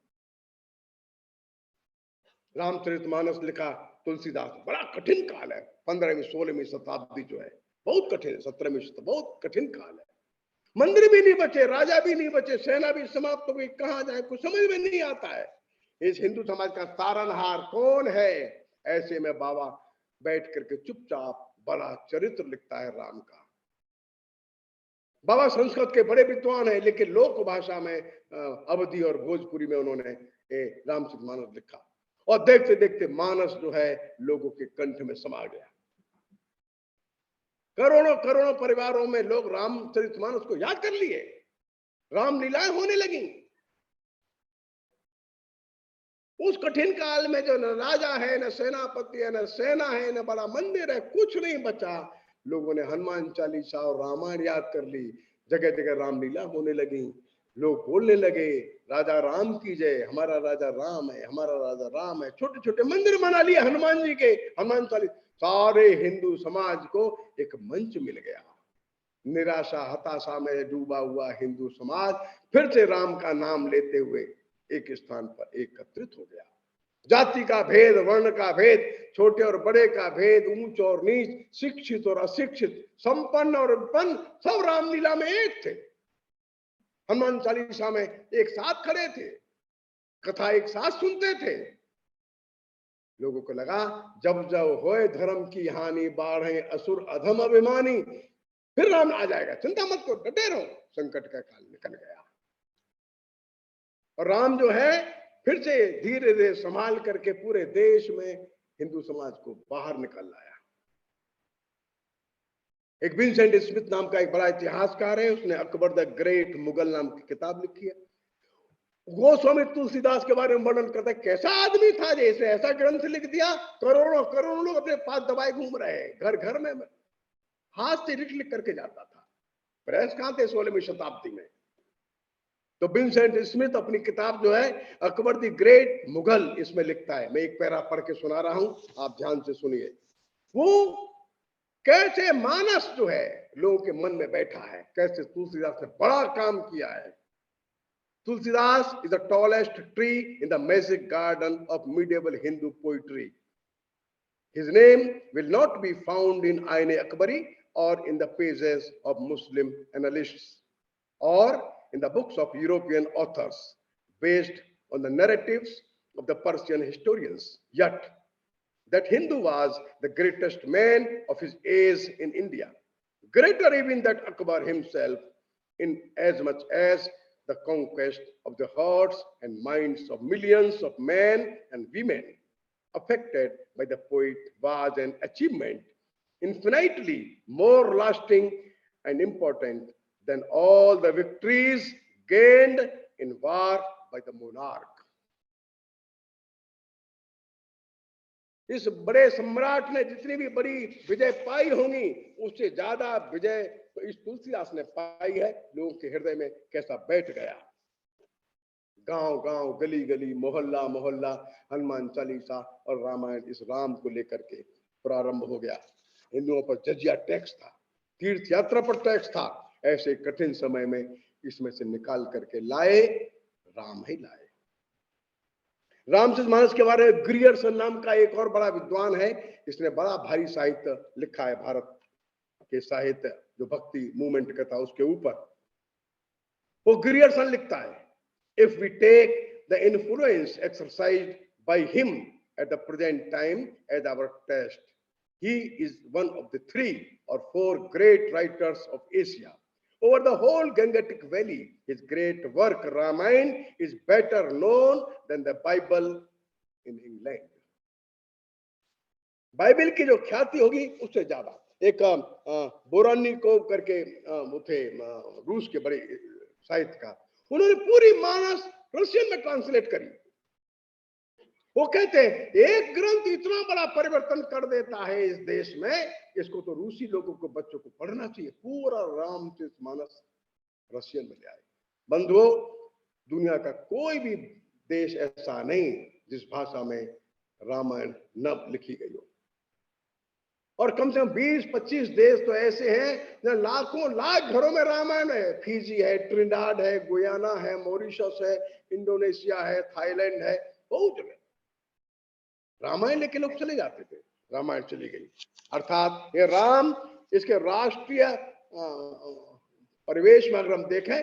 रामचरितमानस लिखा तुलसीदास, बड़ा कठिन काल है, 15वीं 16वीं शताब्दी जो है बहुत कठिन है, 17वीं शताब्दी बहुत कठिन काल है। मंदिर भी नहीं बचे, राजा भी नहीं बचे, सेना भी समाप्त हो गई, कहां जाए कुछ समझ में नहीं आता है। इस हिंदू समाज का तारनहार कौन है? ऐसे में बाबा बैठ करके चुपचाप बड़ा चरित्र लिखता है राम का। बाबा संस्कृत के बड़े विद्वान है, लेकिन लोक भाषा में अवधी और भोजपुरी में उन्होंने रामचरितमानस लिखा, और देखते देखते मानस जो है लोगों के कंठ में समा गया। करोड़ों करोड़ों परिवारों में लोग रामचरितमानस को याद कर लिए, रामलीलाएं होने लगी। उस कठिन काल में जो न राजा है, न सेनापति है, न सेना है, न बड़ा मंदिर है, कुछ नहीं बचा। लोगों ने हनुमान चालीसा और रामायण याद कर ली, जगह जगह रामलीला होने लगी, लोग बोलने लगे राजा राम की जय, हमारा राजा राम है, हमारा राजा राम है। छोटे छोटे मंदिर बना लिए हनुमान जी के, हनुमान चालीसा। सारे हिंदू समाज को एक मंच मिल गया। निराशा हताशा में डूबा हुआ हिंदू समाज फिर से राम का नाम लेते हुए एक स्थान पर एकत्रित हो गया। जाति का भेद, वर्ण का भेद, छोटे और बड़े का भेद, ऊंच और नीच, शिक्षित और अशिक्षित, संपन्न और विपन्न, सब रामलीला में एक थे। हनुमान चालीसा में एक साथ खड़े थे, कथा एक साथ सुनते थे। लोगों को लगा जब जब होए धर्म की हानि, बाढ़े असुर अधम अभिमानी, फिर राम आ जाएगा, चिंता मत करो, डटे रहो। संकट का काल निकल गया और राम जो है फिर से धीरे धीरे संभाल करके पूरे देश में हिंदू समाज को बाहर निकल लाया। एक विंसेंट स्मिथ नाम का एक बड़ा इतिहासकार है, उसने अकबर द ग्रेट मुगल नाम की किताब लिखी है। गोस्वामी तुलसीदास के बारे में वर्णन करता है, कैसा आदमी था जैसे ऐसा ग्रंथ लिख दिया, करोड़ों करोड़ों लोग अपने पास दबाए घूम रहे हैं, घर घर में हाथ से लिख करके जाता था। प्रेस कहां थे 16वीं शताब्दी में? तो विंसेंट स्मिथ अपनी किताब जो है अकबर द ग्रेट मुगल, इसमें लिखता है, मैं एक पैरा पढ़ के सुना रहा हूं, आप ध्यान से सुनिए। वो कैसे मानस जो है लोगों के मन में बैठा है, कैसे तुलसीदास ने बड़ा काम किया है। Tulsidas is the tallest tree in the magic garden of medieval Hindu poetry. His name will not be found in Ain-e-Akbari or in the pages of Muslim annalists or in the books of European authors based on the narratives of the Persian historians. Yet, that Hindu was the greatest man of his age in India, greater even than Akbar himself, in as much as the conquest of the hearts and minds of millions of men and women affected by the poet was an achievement infinitely more lasting and important than all the victories gained in war by the monarch. इस बड़े सम्राट ने जितनी भी बड़ी विजय पाई होंगी, उससे ज्यादा विजय तो इस तुलसीदास ने पाई है। लोगों के हृदय में कैसा बैठ गया। गांव गांव, गली गली, मोहल्ला मोहल्ला हनुमान चालीसा और रामायण इस राम को लेकर के प्रारंभ हो गया। हिंदुओं पर जजिया टैक्स था, तीर्थ यात्रा पर टैक्स था। ऐसे कठिन समय में इसमें से निकाल करके लाए, राम ही लाए। रामचरितमानस के बारे में ग्रियर्सन नाम का एक और बड़ा विद्वान है, इसने बड़ा भारी साहित्य लिखा है भारत के साहित्य जो भक्ति मूवमेंट का था उसके ऊपर। वो ग्रियर्सन लिखता है, if we take the influence exercised by him at the present time as our test, he is one of the 3 or 4 great writers of Asia. Over the whole Gangetic Valley, his great work Ramayana is better known than the Bible in England. Bible की जो ख्याति होगी उससे ज्यादा। एक बोरानिकोव करके वो थे रूस के बड़े साहित्यकार, उन्होंने पूरी मानस रशियन में ट्रांसलेट करी। वो कहते हैं एक ग्रंथ इतना बड़ा परिवर्तन कर देता है इस देश में, इसको तो रूसी लोगों को, बच्चों को पढ़ना चाहिए। पूरा रामचरितमानस रशियन में ले आए। बंधुओं, दुनिया का कोई भी देश ऐसा नहीं जिस भाषा में रामायण न लिखी गई हो। और कम से कम 20-25 देश तो ऐसे हैं जहां लाखों लाख घरों में रामायण है। फिजी है, ट्रिनिडाड है, गुयाना है, मॉरिशस है, इंडोनेशिया है, थाईलैंड है, बहुत जगह रामायण लेके लोग चले जाते थे। रामायण चली गई, अर्थात ये राम, इसके राष्ट्रीय परिवेश में अगर हम देखें,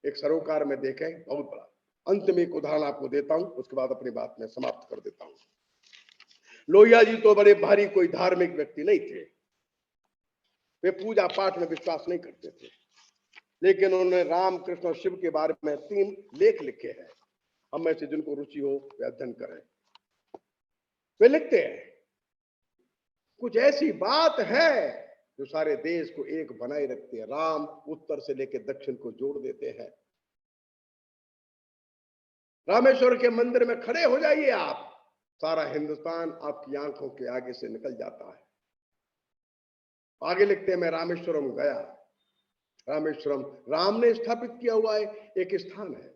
एक सरोकार में देखें, बहुत बड़ा। अंत में एक उदाहरण आपको देता हूं, उसके बाद अपनी बात में समाप्त कर देता हूं। लोहिया जी तो बड़े भारी कोई धार्मिक व्यक्ति नहीं थे, वे पूजा पाठ में विश्वास नहीं करते थे, लेकिन उन्होंने राम, कृष्ण और शिव के बारे में 3 लेख लिखे हैं। हम में से जिनको रुचि हो वे अध्ययन करें। वे लिखते हैं, कुछ ऐसी बात है जो सारे देश को एक बनाए रखती है। राम उत्तर से लेकर दक्षिण को जोड़ देते हैं। रामेश्वर के मंदिर में खड़े हो जाइए आप, सारा हिंदुस्तान आपकी आंखों के आगे से निकल जाता है। आगे लिखते हैं, मैं रामेश्वरम गया। रामेश्वरम राम ने स्थापित किया हुआ एक स्थान है।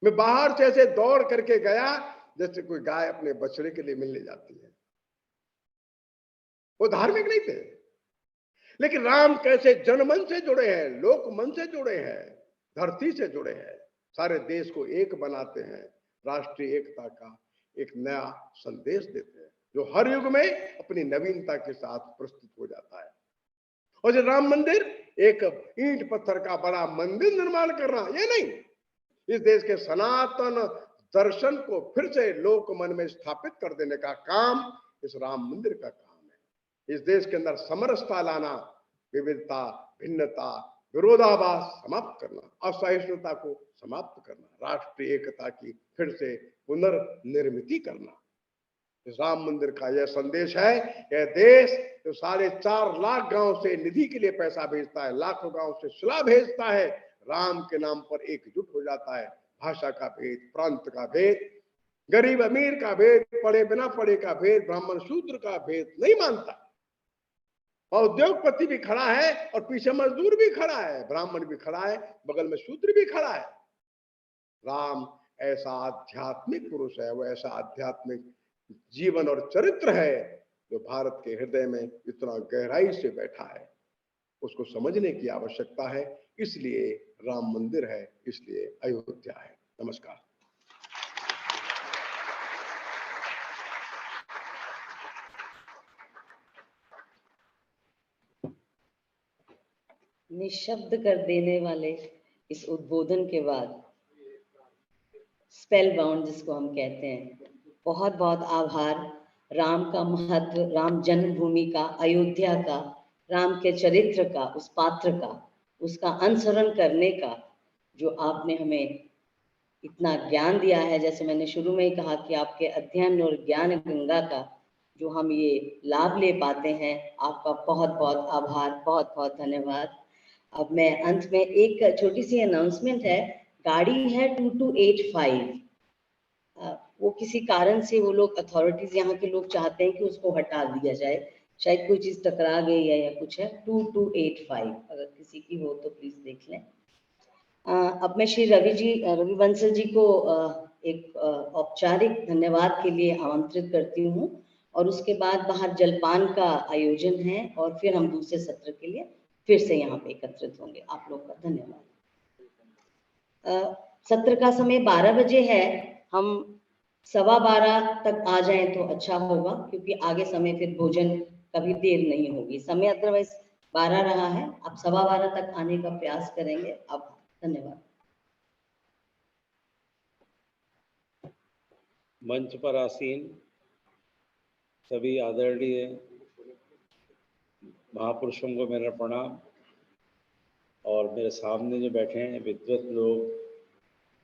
मैं बाहर से ऐसे दौड़ करके गया जैसे कोई गाय अपने बछड़े के लिए मिलने जाती है। वो धार्मिक नहीं थे, लेकिन राम कैसे जनमन से जुड़े हैं, लोक मन से जुड़े हैं, धरती से जुड़े हैं, सारे देश को एक बनाते हैं, राष्ट्रीय एकता का एक नया संदेश देते हैं जो हर युग में अपनी नवीनता के साथ प्रस्तुत हो जाता है। और जो राम मंदिर, एक ईंट पत्थर का बड़ा मंदिर निर्माण करना, ये नहीं, इस देश के सनातन दर्शन को फिर से लोक मन में स्थापित कर देने का काम इस राम मंदिर का काम है। इस देश के अंदर समरसता लाना, विविधता, भिन्नता, विरोधाभास समाप्त करना, असहिष्णुता को समाप्त करना, राष्ट्रीय एकता की फिर से पुनर्निर्मित करना, इस राम मंदिर का यह संदेश है। यह देश जो 4.5 लाख गांव से निधि के लिए पैसा भेजता है, लाखों गांव से शिला भेजता है, राम के नाम पर एकजुट हो जाता है। भाषा का भेद, प्रांत का भेद, गरीब अमीर का भेद, पढ़े बिना पढ़े का भेद, ब्राह्मण शूद्र का भेद नहीं मानता। और उद्योगपति भी खड़ा है और पीछे मजदूर भी खड़ा है, ब्राह्मण भी खड़ा है, बगल में शूद्र भी खड़ा है। राम ऐसा आध्यात्मिक पुरुष है, वो ऐसा आध्यात्मिक जीवन और चरित्र है जो भारत के हृदय में इतना गहराई से बैठा है। उसको समझने की आवश्यकता है, इसलिए राम मंदिर है, इसलिए अयोध्या है। नमस्कार। निशब्द कर देने वाले इस उद्बोधन के बाद स्पेल बाउंड जिसको हम कहते हैं, बहुत बहुत आभार। राम का महत्व, राम जन्मभूमि का, अयोध्या का, राम के चरित्र का, उस पात्र का, उसका अनुसरण करने का जो आपने हमें इतना ज्ञान दिया है। जैसे मैंने शुरू में ही कहा कि आपके अध्ययन और ज्ञान गंगा का जो हम ये लाभ ले पाते हैं, आपका बहुत बहुत आभार, बहुत बहुत धन्यवाद। अब मैं अंत में एक छोटी सी अनाउंसमेंट है, गाड़ी है 2285, वो किसी कारण से वो लोग अथॉरिटीज यहाँ के लोग चाहते हैं कि उसको हटा दिया जाए, शायद कोई चीज टकरा गई है या कुछ है। 2285 अगर किसी की हो तो प्लीज देख लें। अब मैं श्री रवि बंसल जी को एक औपचारिक धन्यवाद के लिए आमंत्रित करती हूँ, और उसके बाद बाहर जलपान का आयोजन है और फिर हम दूसरे सत्र के लिए फिर से यहाँ पे एकत्रित होंगे। आप लोग का धन्यवाद। सत्र का समय 12 बजे है, हम 12:15 तक आ जाएं तो अच्छा होगा, क्योंकि आगे समय फिर भोजन का भी देर नहीं होगी। समय अदरवाइज 12 रहा है, आप 12:15 तक आने का प्रयास करेंगे। अब धन्यवाद। मंच पर आसीन सभी आदरणीय महापुरुषों को मेरा प्रणाम, और मेरे सामने जो बैठे हैं विद्वत लोग,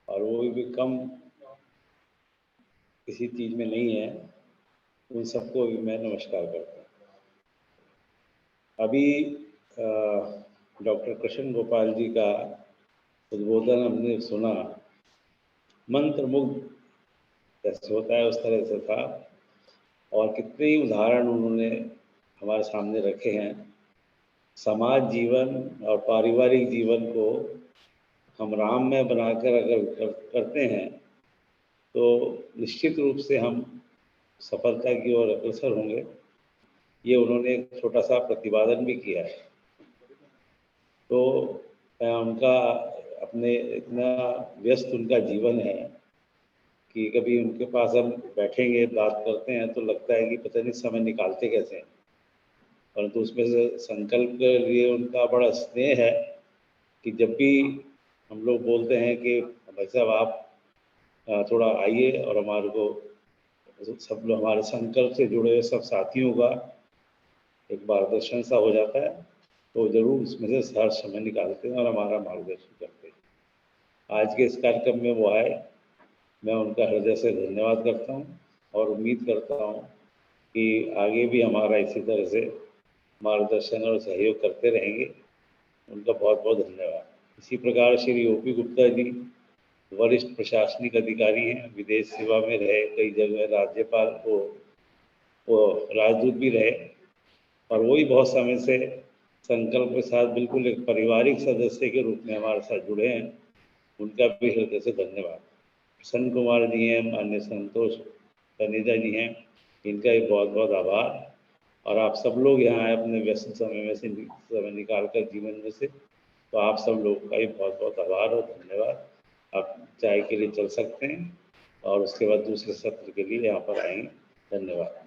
और वो भी कम किसी चीज़ में नहीं है, उन सबको भी मैं नमस्कार करता हूँ। अभी डॉक्टर कृष्ण गोपाल जी का उद्बोधन हमने सुना, मंत्रमुग्ध जैसे होता है उस तरह से था, और कितने ही उदाहरण उन्होंने हमारे सामने रखे हैं। समाज जीवन और पारिवारिक जीवन को हम राम में बनाकर अगर करते हैं तो निश्चित रूप से हम सफलता की ओर अग्रसर होंगे। ये उन्होंने एक छोटा सा प्रतिपादन भी किया है। तो मैं उनका, अपने इतना व्यस्त उनका जीवन है कि कभी उनके पास हम बैठेंगे बात करते हैं तो लगता है कि पता नहीं समय निकालते कैसे हैं, परंतु उसमें से संकल्प के लिए उनका बड़ा स्नेह है कि जब भी हम लोग बोलते हैं कि भाई साहब आप थोड़ा आइए, और हमारे को सब लोग, हमारे संकल्प से जुड़े हुए सब साथियों का एक मार्गदर्शन सा हो जाता है, तो जरूर इसमें से हर समय निकालते हैं और हमारा मार्गदर्शन करते हैं। आज के इस कार्यक्रम में वो आए, मैं उनका हृदय से धन्यवाद करता हूँ, और उम्मीद करता हूँ कि आगे भी हमारा इसी तरह से मार्गदर्शन और सहयोग करते रहेंगे। उनका बहुत बहुत धन्यवाद। इसी प्रकार श्री ओपी गुप्ता जी वरिष्ठ प्रशासनिक अधिकारी हैं, विदेश सेवा में रहे, कई जगह राज्यपाल वो राजदूत भी रहे, और वही बहुत समय से संकल्प के साथ बिल्कुल एक पारिवारिक सदस्य के रूप में हमारे साथ जुड़े हैं। उनका भी हृदय से धन्यवाद। प्रसन्न कुमार जी हैं, मान्य संतोष कनिदा जी हैं, इनका भी बहुत बहुत आभार। और आप सब लोग यहाँ आए अपने व्यस्त समय में से समय निकाल कर जीवन में से, तो आप सब लोगों का भी बहुत बहुत आभार और धन्यवाद। आप चाय के लिए चल सकते हैं और उसके बाद दूसरे सत्र के लिए यहाँ पर आएंगे। धन्यवाद।